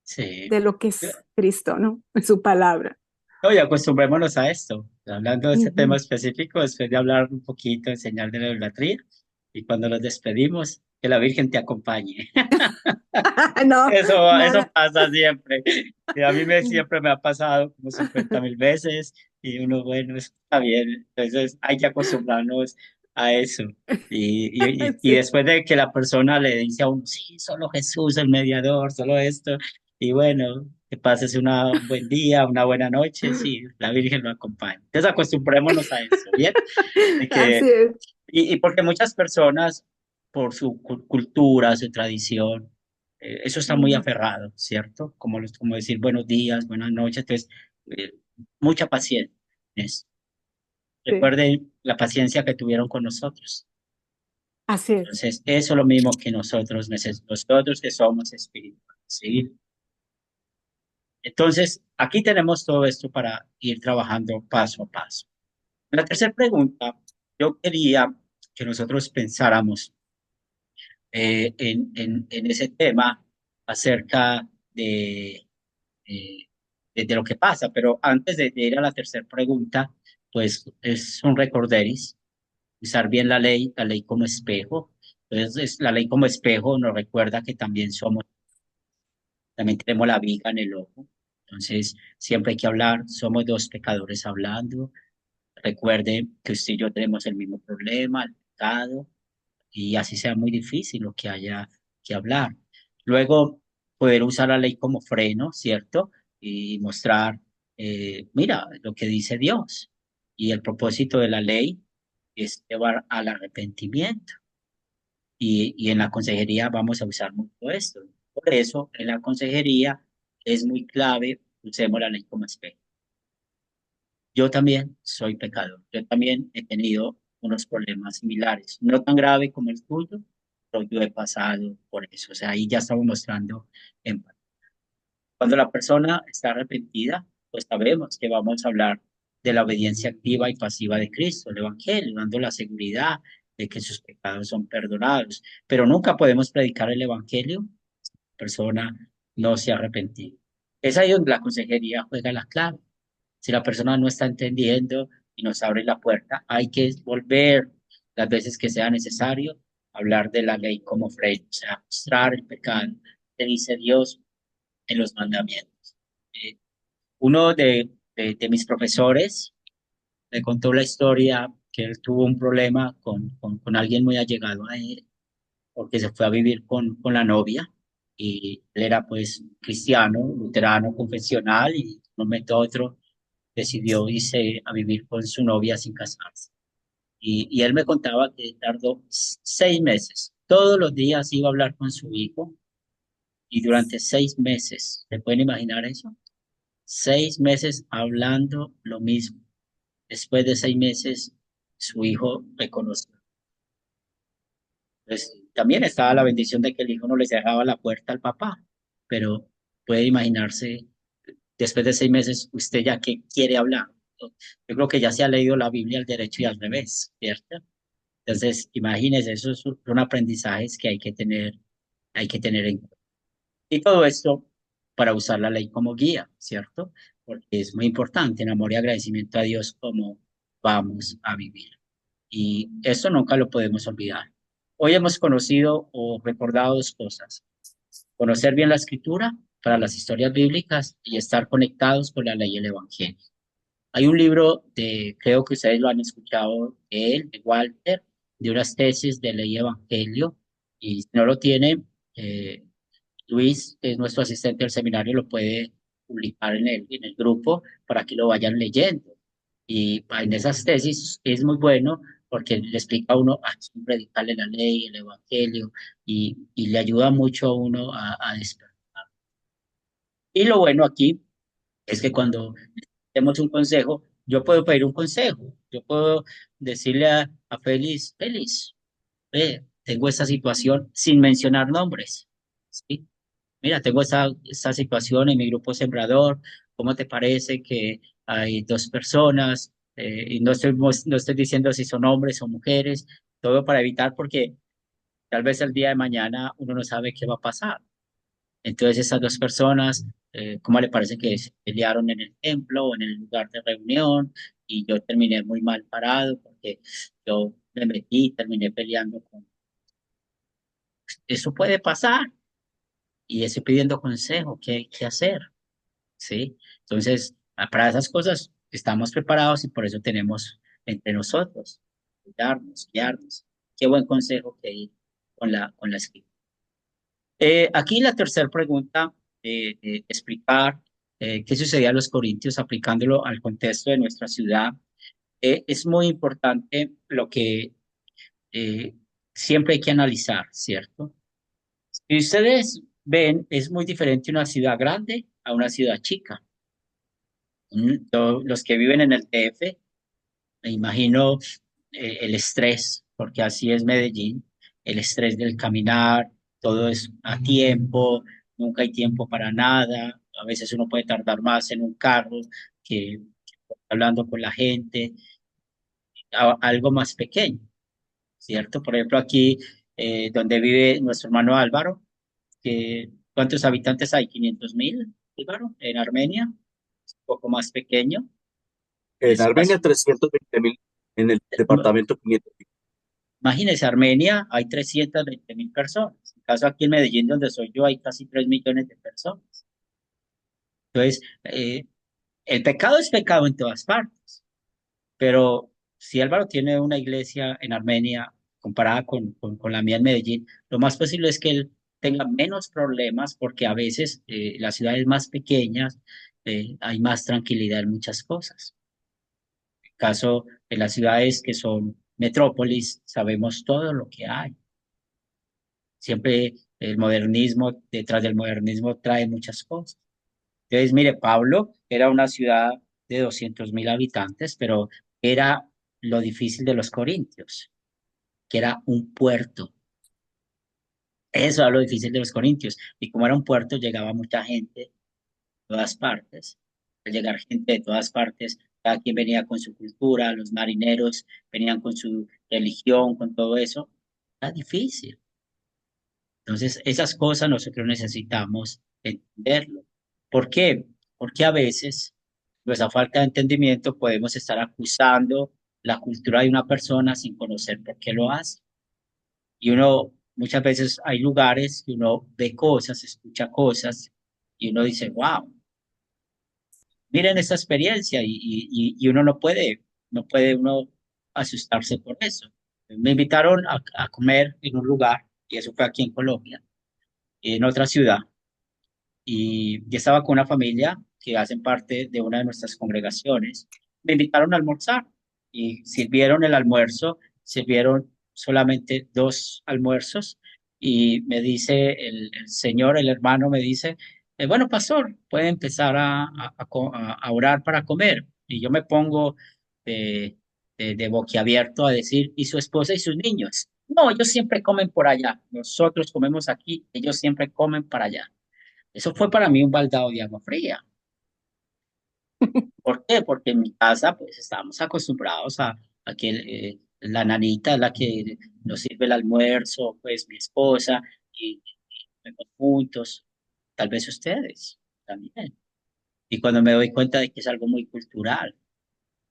sí. de lo que es Cristo, ¿no? Su palabra. No, y acostumbrémonos a esto. Hablando de este tema Ujú. específico, después de hablar un poquito, enseñar de la idolatría, y cuando nos despedimos, que la Virgen te acompañe. No, Eso nada. pasa siempre. Y a mí siempre me ha pasado como 50.000 veces, y uno, bueno, está bien. Entonces hay que acostumbrarnos a eso. Y Sí, después de que la persona le dice a uno, sí, solo Jesús, el mediador, solo esto, y bueno, que pases un buen día, una buena noche, sí, la Virgen lo acompaña. Entonces acostumbrémonos a eso, ¿bien? De que, así es. y porque muchas personas, por su cultura, su tradición, eso está muy Ujú. aferrado, ¿cierto? Como decir buenos días, buenas noches, entonces, eh, mucha paciencia. ¿Es? Sí, Recuerden la paciencia que tuvieron con nosotros. así es. Entonces, eso es lo mismo que nosotros que somos espirituales, ¿sí? Entonces, aquí tenemos todo esto para ir trabajando paso a paso. La tercera pregunta, yo quería que nosotros pensáramos en ese tema acerca eh, de lo que pasa, pero antes de ir a la tercera pregunta, pues es un recorderis, usar bien la ley como espejo. Entonces, la ley como espejo nos recuerda que también tenemos la viga en el ojo. Entonces, siempre hay que hablar, somos dos pecadores hablando. Recuerde que usted y yo tenemos el mismo problema, el pecado, y así sea muy difícil lo que haya que hablar. Luego, poder usar la ley como freno, ¿cierto? Y mostrar, mira, lo que dice Dios. Y el propósito de la ley es llevar al arrepentimiento. Y en la consejería vamos a usar mucho esto. Por eso, en la consejería es muy clave, usemos la ley como espejo. Yo también soy pecador. Yo también he tenido unos problemas similares, no tan grave como el tuyo, pero yo he pasado por eso. O sea, ahí ya estamos mostrando empatía. Cuando la persona está arrepentida, pues sabemos que vamos a hablar de la obediencia activa y pasiva de Cristo, el Evangelio, dando la seguridad de que sus pecados son perdonados. Pero nunca podemos predicar el Evangelio si la persona no se ha arrepentido. Es ahí donde la consejería juega la clave. Si la persona no está entendiendo y nos abre la puerta, hay que volver las veces que sea necesario, hablar de la ley como freno, o sea, mostrar el pecado que dice Dios en los mandamientos. Eh, uno de mis profesores me contó la historia que él tuvo un problema con alguien muy allegado a él, porque se fue a vivir con la novia y él era pues cristiano, luterano, confesional y de un momento a otro decidió irse a vivir con su novia sin casarse. Y él me contaba que tardó 6 meses. Todos los días iba a hablar con su hijo y durante 6 meses, ¿se pueden imaginar eso? 6 meses hablando lo mismo. Después de 6 meses, su hijo reconoció. Pues también estaba la bendición de que el hijo no le cerraba la puerta al papá, pero puede imaginarse, después de 6 meses, usted ya que quiere hablar. Yo creo que ya se ha leído la Biblia al derecho y al revés, ¿cierto? Entonces, imagínese, eso son aprendizajes que hay que tener en cuenta. Y todo esto para usar la ley como guía, ¿cierto? Porque es muy importante en amor y agradecimiento a Dios cómo vamos a vivir. Y esto nunca lo podemos olvidar. Hoy hemos conocido o recordado dos cosas. Conocer bien la escritura para las historias bíblicas y estar conectados con la ley y el evangelio. Hay un libro creo que ustedes lo han escuchado, de él, de Walter, de unas tesis de ley y evangelio. Y si no lo tiene, Luis, que es nuestro asistente del seminario, lo puede publicar en el grupo para que lo vayan leyendo. Y en esas tesis es muy bueno porque le explica a uno a quién predicarle la ley, el evangelio, y le ayuda mucho a uno a despertar. Y lo bueno aquí es que cuando tenemos un consejo, yo puedo pedir un consejo, yo puedo decirle a Félix, Félix, tengo esta situación sin mencionar nombres, ¿sí? Mira, tengo esta situación en mi grupo sembrador, ¿cómo te parece que hay dos personas? Y no estoy diciendo si son hombres o mujeres, todo para evitar porque tal vez el día de mañana uno no sabe qué va a pasar. Entonces esas dos personas, ¿cómo le parece que se pelearon en el templo o en el lugar de reunión? Y yo terminé muy mal parado porque yo me metí, terminé peleando con... Eso puede pasar y estoy pidiendo consejo, ¿qué hacer? ¿Sí? Entonces, para esas cosas estamos preparados y por eso tenemos entre nosotros, cuidarnos, guiarnos. Qué buen consejo que ir con la escritura. Aquí la tercera pregunta, explicar qué sucedía a los corintios aplicándolo al contexto de nuestra ciudad. Es muy importante lo que eh, siempre hay que analizar, ¿cierto? Si ustedes ven, es muy diferente una ciudad grande a una ciudad chica. Los que viven en el DF, me imagino el estrés, porque así es Medellín, el estrés del caminar, todo es a tiempo, nunca hay tiempo para nada, a veces uno puede tardar más en un carro que hablando con la gente, algo más pequeño, ¿cierto? Por ejemplo, aquí donde vive nuestro hermano Álvaro, ¿cuántos habitantes hay? 500.000, Álvaro, en Armenia, un poco más pequeño. En Es una Armenia, 320.000, en el departamento 500.000. Imagínense, Armenia hay 320.000 personas. En caso aquí en Medellín, donde soy yo, hay casi 3 millones de personas. Entonces, el pecado es pecado en todas partes. Pero si Álvaro tiene una iglesia en Armenia comparada con la mía en Medellín, lo más posible es que él tenga menos problemas porque a veces las ciudades más pequeñas hay más tranquilidad en muchas cosas. En caso de las ciudades que son metrópolis, sabemos todo lo que hay. Siempre el modernismo, detrás del modernismo trae muchas cosas. Entonces, mire, Pablo era una ciudad de 200.000 habitantes, pero era lo difícil de los corintios, que era un puerto. Eso era lo difícil de los corintios. Y como era un puerto, llegaba mucha gente de todas partes. Al llegar gente de todas partes, cada quien venía con su cultura, los marineros venían con su religión, con todo eso. Era difícil. Entonces, esas cosas nosotros necesitamos entenderlo. ¿Por qué? Porque a veces, nuestra falta de entendimiento, podemos estar acusando la cultura de una persona sin conocer por qué lo hace. Y uno, muchas veces hay lugares que uno ve cosas, escucha cosas, y uno dice, wow, miren esta experiencia, y uno no puede uno asustarse por eso. Me invitaron a comer en un lugar, y eso fue aquí en Colombia, en otra ciudad, y yo estaba con una familia que hacen parte de una de nuestras congregaciones. Me invitaron a almorzar y sirvieron el almuerzo, sirvieron solamente dos almuerzos y me dice el señor, el hermano, me dice, bueno, pastor, puede empezar a orar para comer. Y yo me pongo de boquiabierto a decir, ¿y su esposa y sus niños? No, ellos siempre comen por allá. Nosotros comemos aquí, ellos siempre comen para allá. Eso fue para mí un baldado de agua fría. ¿Por qué? Porque en mi casa, pues, estábamos acostumbrados a que la nanita es la que nos sirve el almuerzo, pues, mi esposa, y comemos juntos. Tal vez ustedes también. Y cuando me doy cuenta de que es algo muy cultural,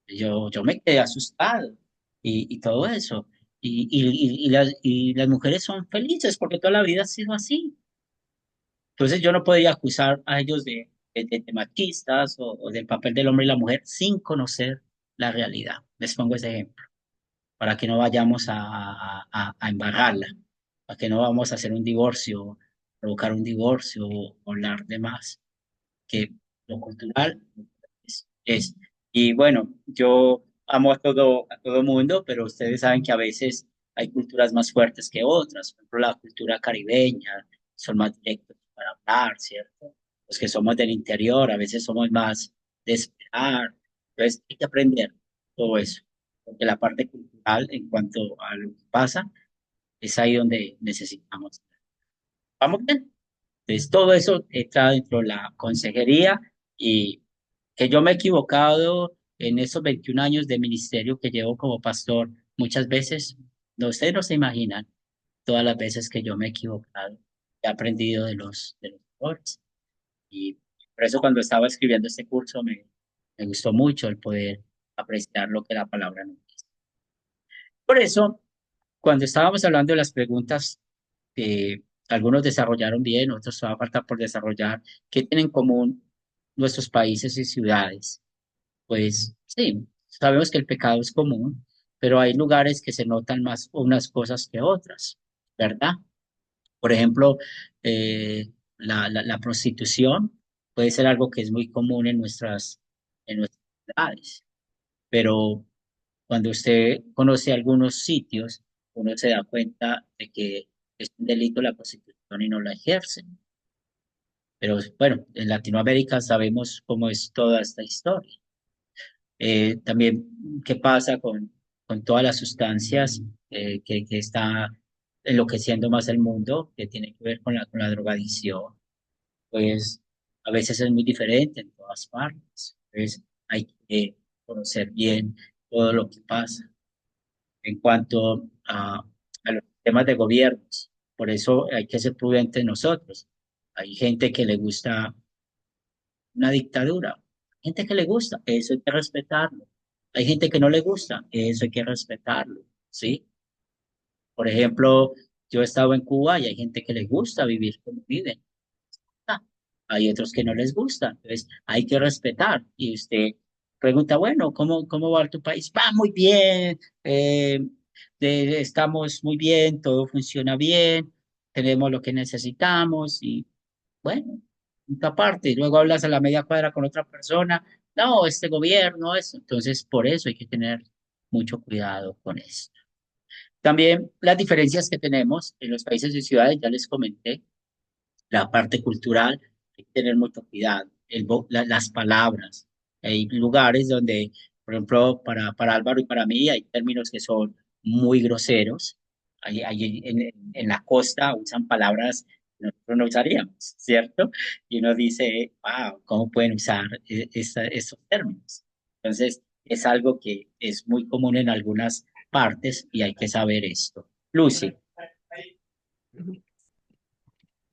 yo me quedé asustado y todo eso. Y las mujeres son felices porque toda la vida ha sido así. Entonces yo no podía acusar a ellos de machistas o del papel del hombre y la mujer sin conocer la realidad. Les pongo ese ejemplo, para que no vayamos a embarrarla, para que no vamos a hacer un divorcio, provocar un divorcio o hablar de más. Que lo cultural es. Y bueno, yo amo a todo mundo, pero ustedes saben que a veces hay culturas más fuertes que otras. Por ejemplo, la cultura caribeña son más directos para hablar, ¿cierto? Los que somos del interior a veces somos más de esperar. Entonces, hay que aprender todo eso, porque la parte cultural en cuanto a lo que pasa es ahí donde necesitamos. ¿Vamos bien? Entonces, todo eso entra dentro de la consejería y que yo me he equivocado en esos 21 años de ministerio que llevo como pastor, muchas veces, no, ustedes no se imaginan todas las veces que yo me he equivocado, he aprendido de los errores. Y por eso cuando estaba escribiendo este curso me gustó mucho el poder apreciar lo que la palabra nos dice. Por eso, cuando estábamos hablando de las preguntas que algunos desarrollaron bien, otros todavía falta por desarrollar, ¿qué tienen en común nuestros países y ciudades? Pues sí, sabemos que el pecado es común, pero hay lugares que se notan más unas cosas que otras, ¿verdad? Por ejemplo, la prostitución puede ser algo que es muy común en nuestras ciudades, pero cuando usted conoce algunos sitios, uno se da cuenta de que es un delito la prostitución y no la ejercen. Pero bueno, en Latinoamérica sabemos cómo es toda esta historia. También, ¿qué pasa con todas las sustancias que está enloqueciendo más el mundo, que tiene que ver con la drogadicción? Pues a veces es muy diferente en todas partes. Entonces hay que conocer bien todo lo que pasa en cuanto a los temas de gobiernos. Por eso hay que ser prudentes nosotros. Hay gente que le gusta una dictadura, hay gente que le gusta, eso hay que respetarlo. Hay gente que no le gusta, eso hay que respetarlo, ¿sí? Por ejemplo, yo he estado en Cuba y hay gente que le gusta vivir como viven. Ah, hay otros que no les gusta, entonces hay que respetar. Y usted pregunta, bueno, ¿cómo va tu país? Va muy bien, estamos muy bien, todo funciona bien, tenemos lo que necesitamos y bueno, punto aparte. Y luego hablas a la media cuadra con otra persona, no, este gobierno, eso. Entonces, por eso hay que tener mucho cuidado con eso. También las diferencias que tenemos en los países y ciudades, ya les comenté, la parte cultural, hay que tener mucho cuidado. Las palabras. Hay lugares donde, por ejemplo, para Álvaro y para mí, hay términos que son muy groseros. En la costa usan palabras que nosotros no usaríamos, ¿cierto? Y uno dice, wow, ¿cómo pueden usar estos términos? Entonces, es algo que es muy común en algunas partes y hay que saber esto. Lucy.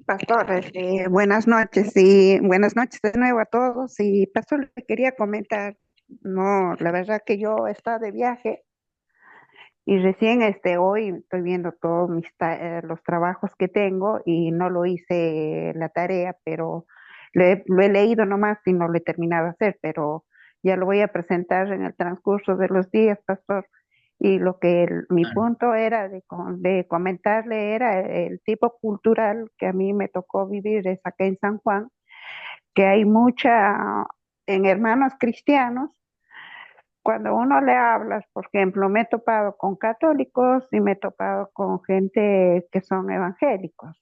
Pastores, buenas noches y buenas noches de nuevo a todos. Y pastor, le quería comentar, no, la verdad que yo estaba de viaje y recién hoy estoy viendo todos los trabajos que tengo y no lo hice la tarea, pero lo he leído nomás y no lo he terminado de hacer, pero ya lo voy a presentar en el transcurso de los días, pastor. Y mi punto era de comentarle era el tipo cultural que a mí me tocó vivir es acá en San Juan, que hay en hermanos cristianos, cuando uno le habla, por ejemplo, me he topado con católicos y me he topado con gente que son evangélicos,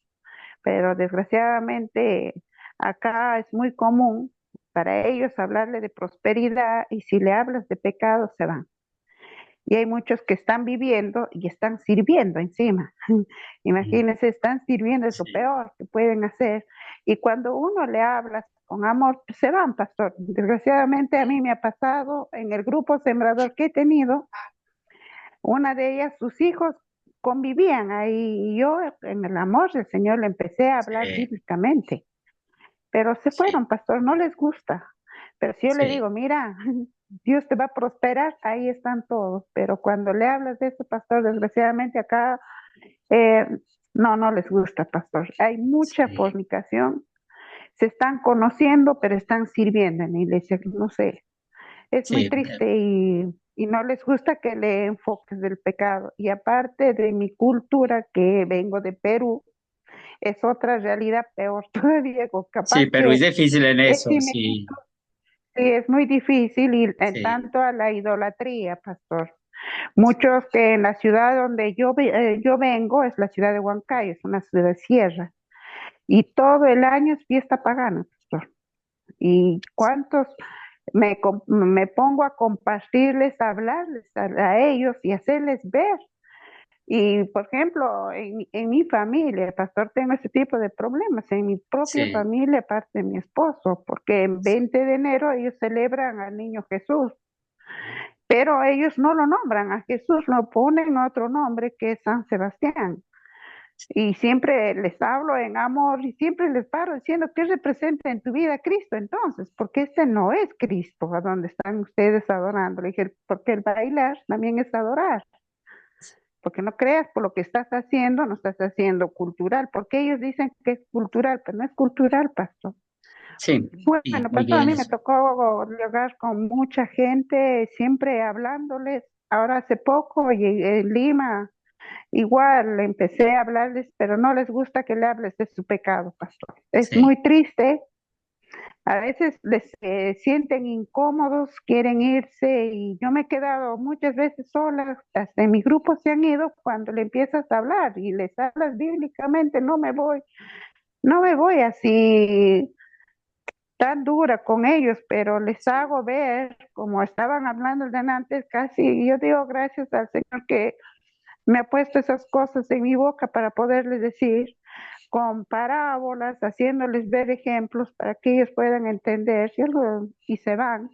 pero desgraciadamente acá es muy común para ellos hablarle de prosperidad y si le hablas de pecado se van. Y hay muchos que están viviendo y están sirviendo encima. Imagínense, están sirviendo, es lo Sí. peor que pueden hacer. Y cuando uno le habla con amor, se van, pastor. Desgraciadamente a mí me ha pasado en el grupo sembrador que he tenido, una de ellas, sus hijos convivían ahí y yo en el amor del Señor le empecé a hablar Sí, bíblicamente, pero se sí, fueron, pastor, no les gusta. Pero si yo le sí, digo, mira, Dios te va a prosperar, ahí están todos. Pero cuando le hablas de eso, pastor, desgraciadamente acá eh, no les gusta, pastor. Hay mucha sí, fornicación, se están conociendo, pero están sirviendo en la iglesia, no sé. Es muy sí, triste y no les gusta que le enfoques del pecado. Y aparte de mi cultura, que vengo de Perú, es otra realidad peor todavía, o Sí, capaz pero es que difícil en eso, sí, sí, sí, es muy difícil y en sí, tanto a la idolatría, pastor. Muchos que en la ciudad donde yo vengo, es la ciudad de Huancayo, es una ciudad sierra, y todo el año es fiesta pagana, pastor. ¿Y cuántos me pongo a compartirles, a hablarles a ellos y hacerles ver? Y, por ejemplo, en mi familia, pastor, tengo ese tipo de problemas, en mi propia sí, familia, aparte de mi esposo, porque en 20 de enero ellos celebran al niño Jesús, pero ellos no lo nombran a Jesús, lo ponen otro nombre que es San Sebastián. Y siempre les hablo en amor y siempre les paro diciendo, ¿qué representa en tu vida Cristo entonces? Porque ese no es Cristo a donde están ustedes adorando. Le dije, porque el bailar también es adorar. Porque no creas por lo que estás haciendo, no estás haciendo cultural, porque ellos dicen que es cultural, pero no es cultural, pastor. sí, y Bueno, muy pastor, a bien mí me eso. tocó llegar con mucha gente, siempre hablándoles. Ahora hace poco llegué en Lima, igual empecé a hablarles, pero no les gusta que le hables de su pecado, pastor. Es Sí, muy triste. A veces les sienten incómodos, quieren irse y yo me he quedado muchas veces sola, hasta en mi grupo se han ido cuando le empiezas a hablar y les hablas bíblicamente, no me voy así tan dura con ellos, pero les hago ver, como estaban hablando de antes, casi, y yo digo gracias al Señor que me ha puesto esas cosas en mi boca para poderles decir con parábolas, haciéndoles ver ejemplos para que ellos puedan entender, y se van.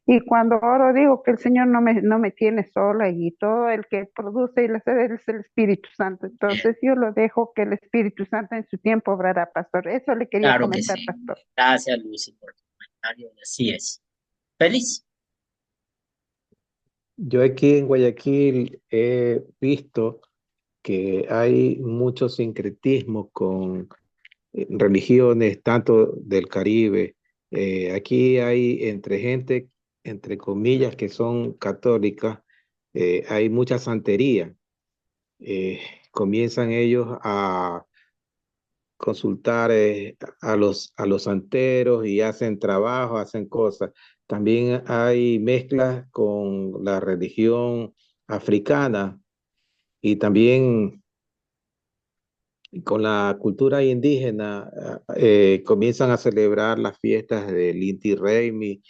Y cuando oro digo que el Señor no me tiene sola y todo el que produce y la hace es el Espíritu Santo. bien, Entonces yo lo dejo que el Espíritu Santo en su tiempo obrará, pastor. Eso le quería claro que comentar, sí. pastor. Gracias, Lucy, por tu comentario, y así es. Feliz, Yo aquí en Guayaquil he visto que hay mucho sincretismo con religiones, tanto del Caribe. Aquí hay entre gente, entre comillas, que son católicas, hay mucha santería. Eh, Comienzan ellos a consultar a los santeros y hacen trabajo, hacen cosas. También hay mezclas con la religión africana y también con la cultura indígena. Comienzan a celebrar las fiestas del Inti Raymi,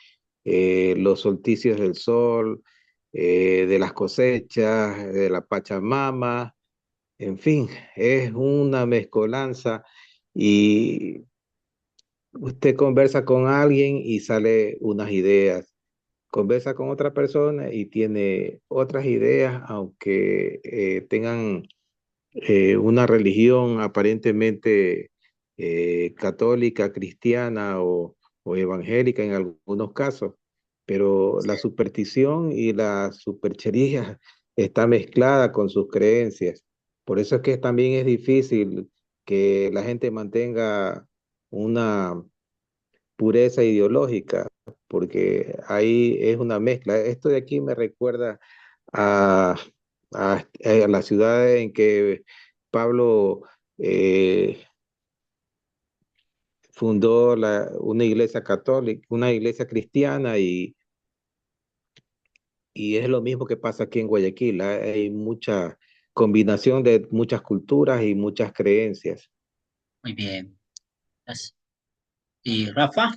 los solsticios del sol, de las cosechas, de la Pachamama. En fin, es una mezcolanza y usted conversa con alguien y sale unas ideas, conversa con otra persona y tiene otras ideas, aunque tengan una religión aparentemente católica, cristiana o evangélica en algunos casos, pero la superstición y la superchería está mezclada con sus creencias. Por eso es que también es difícil que la gente mantenga una pureza ideológica, porque ahí es una mezcla. Esto de aquí me recuerda a, a la ciudad en que Pablo fundó una iglesia católica, una iglesia cristiana y es lo mismo que pasa aquí en Guayaquil. Hay mucha combinación de muchas culturas y muchas creencias. muy bien. Y Rafa,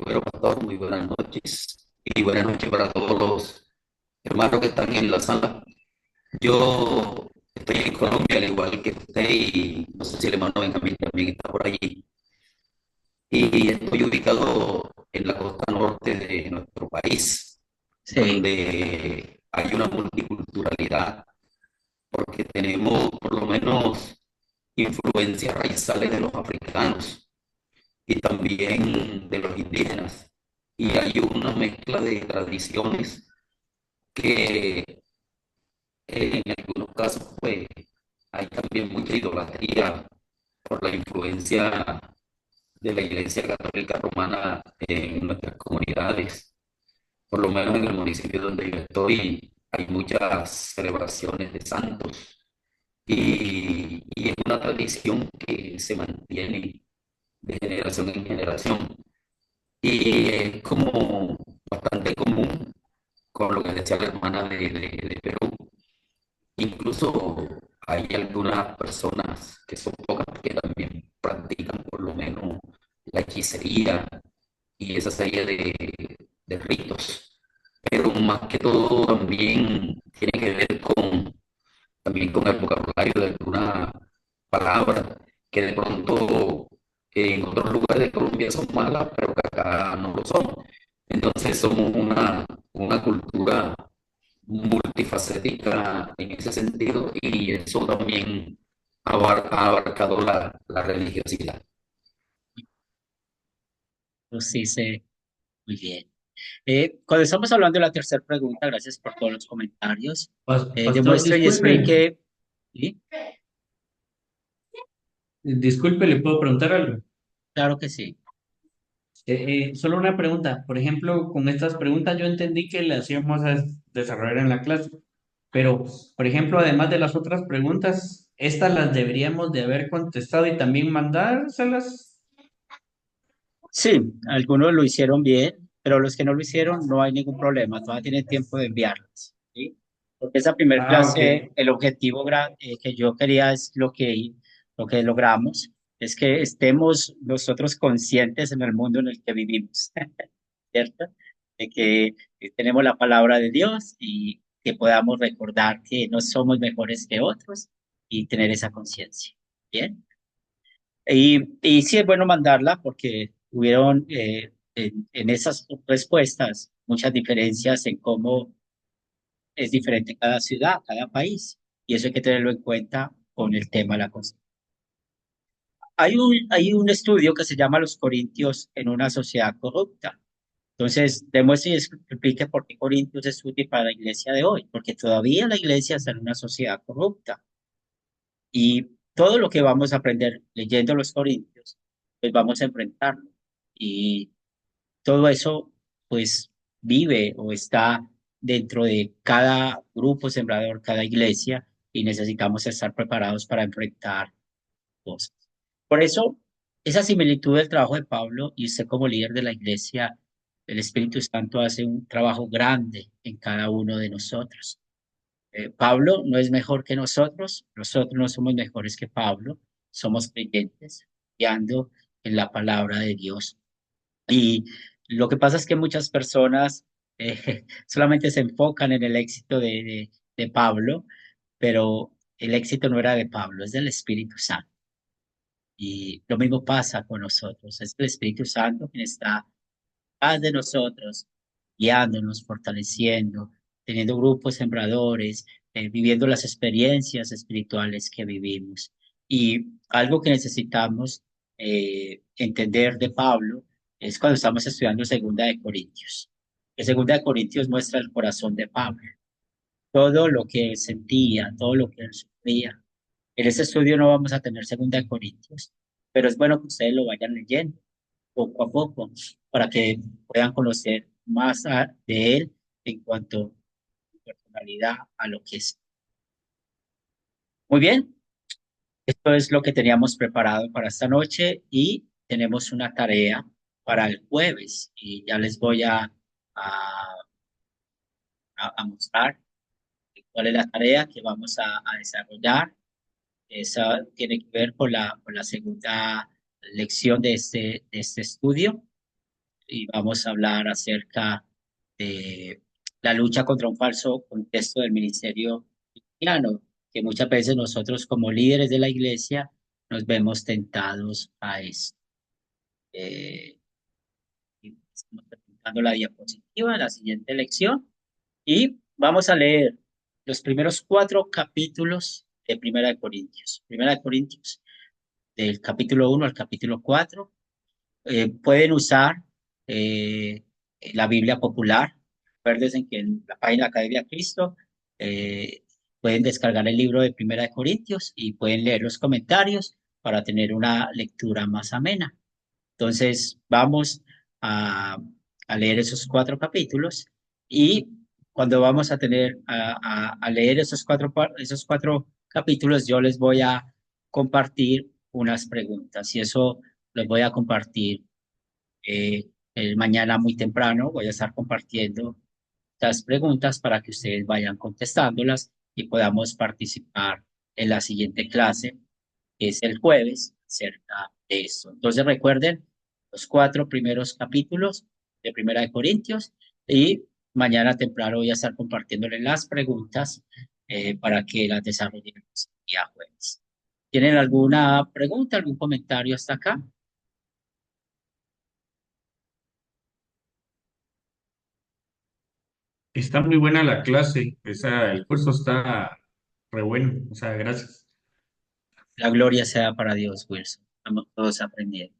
Bueno, pastor, muy buenas noches y buenas noches para todos los hermanos que están en la sala. Yo estoy en Colombia, al igual que usted, y no sé si el hermano Benjamín también está por allí. Y estoy ubicado en la costa norte de nuestro país, sí, donde hay una multiculturalidad, porque tenemos por lo menos influencias raizales de los africanos y también de los indígenas. Y hay una mezcla de tradiciones que en algunos casos pues hay también mucha idolatría por la influencia de la Iglesia Católica Romana en nuestras comunidades. Por lo menos en el municipio donde yo estoy hay muchas celebraciones de santos y es una tradición que se mantiene de generación en generación. Y es como bastante común con lo que decía la hermana de Perú. Incluso hay algunas personas que son pocas que también practican por lo menos la hechicería y esa serie de ritos. Pero más que todo también tiene que ver también con el vocabulario de alguna palabra que de pronto en otros lugares de Colombia son malas, pero que acá no lo son. Entonces somos una cultura multifacética en ese sentido y eso también ha abarcado la religiosidad. Pues sí, sé muy bien. Cuando estamos hablando de la tercera pregunta, gracias por todos los comentarios. Pastor, Demuestre y disculpe, explique. ¿Sí? disculpe, ¿le puedo preguntar algo? Claro que sí. Solo una pregunta. Por ejemplo, con estas preguntas yo entendí que las íbamos a desarrollar en la clase, pero, por ejemplo, además de las otras preguntas, estas las deberíamos de haber contestado y también mandárselas. Sí, algunos lo hicieron bien, pero los que no lo hicieron no hay ningún problema, todavía tienen tiempo de enviarlas, ¿sí? Porque esa primera Ah, ok. clase, el objetivo que yo quería es lo que logramos, es que estemos nosotros conscientes en el mundo en el que vivimos, ¿cierto? De que tenemos la palabra de Dios y que podamos recordar que no somos mejores que otros y tener esa conciencia, ¿bien? Y sí es bueno mandarla porque hubieron en esas respuestas muchas diferencias en cómo es diferente cada ciudad, cada país. Y eso hay que tenerlo en cuenta con el tema de la Constitución. Hay un estudio que se llama Los Corintios en una sociedad corrupta. Entonces, demuestre y explique por qué Corintios es útil para la iglesia de hoy, porque todavía la iglesia está en una sociedad corrupta. Y todo lo que vamos a aprender leyendo los Corintios, pues vamos a enfrentarlo. Y todo eso, pues, vive o está dentro de cada grupo sembrador, cada iglesia, y necesitamos estar preparados para enfrentar cosas. Por eso, esa similitud del trabajo de Pablo y usted como líder de la iglesia, el Espíritu Santo hace un trabajo grande en cada uno de nosotros. Pablo no es mejor que nosotros no somos mejores que Pablo, somos creyentes, guiando en la palabra de Dios. Y lo que pasa es que muchas personas solamente se enfocan en el éxito de Pablo, pero el éxito no era de Pablo, es del Espíritu Santo. Y lo mismo pasa con nosotros, es el Espíritu Santo quien está haz de nosotros, guiándonos, fortaleciendo, teniendo grupos sembradores, viviendo las experiencias espirituales que vivimos. Y algo que necesitamos entender de Pablo es cuando estamos estudiando Segunda de Corintios. Que Segunda de Corintios muestra el corazón de Pablo, todo lo que él sentía, todo lo que él sufría. En ese estudio no vamos a tener Segunda de Corintios, pero es bueno que ustedes lo vayan leyendo poco a poco para que puedan conocer más de él en cuanto a su personalidad, a lo que es. Muy bien, esto es lo que teníamos preparado para esta noche y tenemos una tarea para el jueves y ya les voy a mostrar cuál es la tarea que vamos a desarrollar. Esa tiene que ver con la segunda lección de este estudio y vamos a hablar acerca de la lucha contra un falso contexto del ministerio cristiano, que muchas veces nosotros como líderes de la iglesia nos vemos tentados a esto. Y estamos presentando la diapositiva de la siguiente lección y vamos a leer los primeros 4 capítulos de Primera de Corintios. Primera de Corintios, del capítulo 1 al capítulo 4. Pueden usar eh, la Biblia popular. Recuerden que en la página Academia Cristo eh, pueden descargar el libro de Primera de Corintios y pueden leer los comentarios para tener una lectura más amena. Entonces, vamos a, a leer esos 4 capítulos y cuando vamos a tener a leer esos cuatro capítulos, yo les voy a compartir unas preguntas y eso les voy a compartir mañana muy temprano. Voy a estar compartiendo las preguntas para que ustedes vayan contestándolas y podamos participar en la siguiente clase, que es el jueves, acerca de esto. Entonces recuerden los 4 primeros capítulos de Primera de Corintios y mañana temprano voy a estar compartiéndoles las preguntas para que las desarrollemos el día jueves. ¿Tienen alguna pregunta, algún comentario hasta acá? Está muy buena la clase, el curso está re bueno, o sea, gracias. La gloria sea para Dios, Wilson. Estamos todos aprendiendo.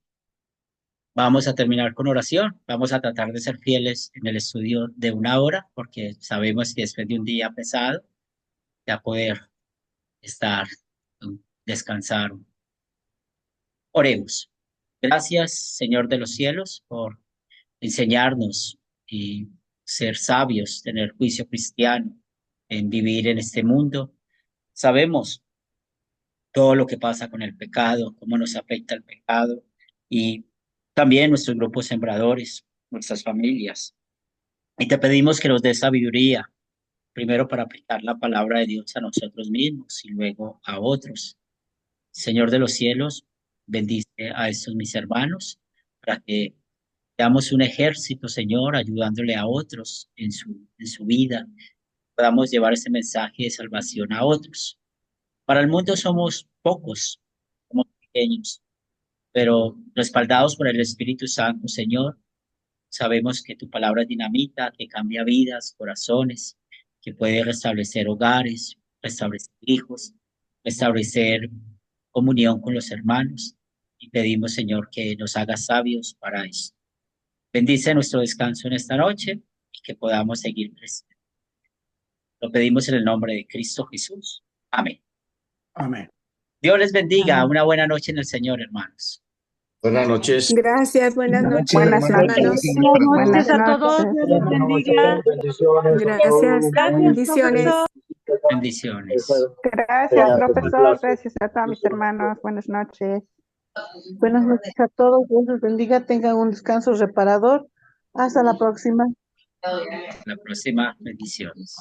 Vamos a terminar con oración. Vamos a tratar de ser fieles en el estudio de 1 hora, porque sabemos que después de un día pesado, ya poder estar, descansar. Oremos. Gracias, Señor de los cielos, por enseñarnos y ser sabios, tener juicio cristiano en vivir en este mundo. Sabemos todo lo que pasa con el pecado, cómo nos afecta el pecado y también nuestros grupos sembradores, nuestras familias. Y te pedimos que nos des sabiduría, primero para aplicar la palabra de Dios a nosotros mismos y luego a otros. Señor de los cielos, bendice a estos mis hermanos para que seamos un ejército, Señor, ayudándole a otros en su vida. Podamos llevar ese mensaje de salvación a otros. Para el mundo somos pocos, somos pequeños, pero respaldados por el Espíritu Santo, Señor, sabemos que tu palabra es dinamita, que cambia vidas, corazones, que puede restablecer hogares, restablecer hijos, restablecer comunión con los hermanos. Y pedimos, Señor, que nos hagas sabios para eso. Bendice nuestro descanso en esta noche y que podamos seguir creciendo. Lo pedimos en el nombre de Cristo Jesús. Amén. Amén. Dios les bendiga. Amén. Una buena noche en el Señor, hermanos. Buenas noches. Gracias, buenas noches, Buenas hermanos. noches. Buenas Buenas noches a todos, noches. Dios les bendiga. Gracias, Gracias, bendiciones. profesor. Bendiciones. Gracias, profesor. Gracias a todos mis hermanos. Buenas noches. Buenas noches a todos, Dios les bendiga, tengan un descanso reparador. Hasta la próxima. La próxima, bendiciones.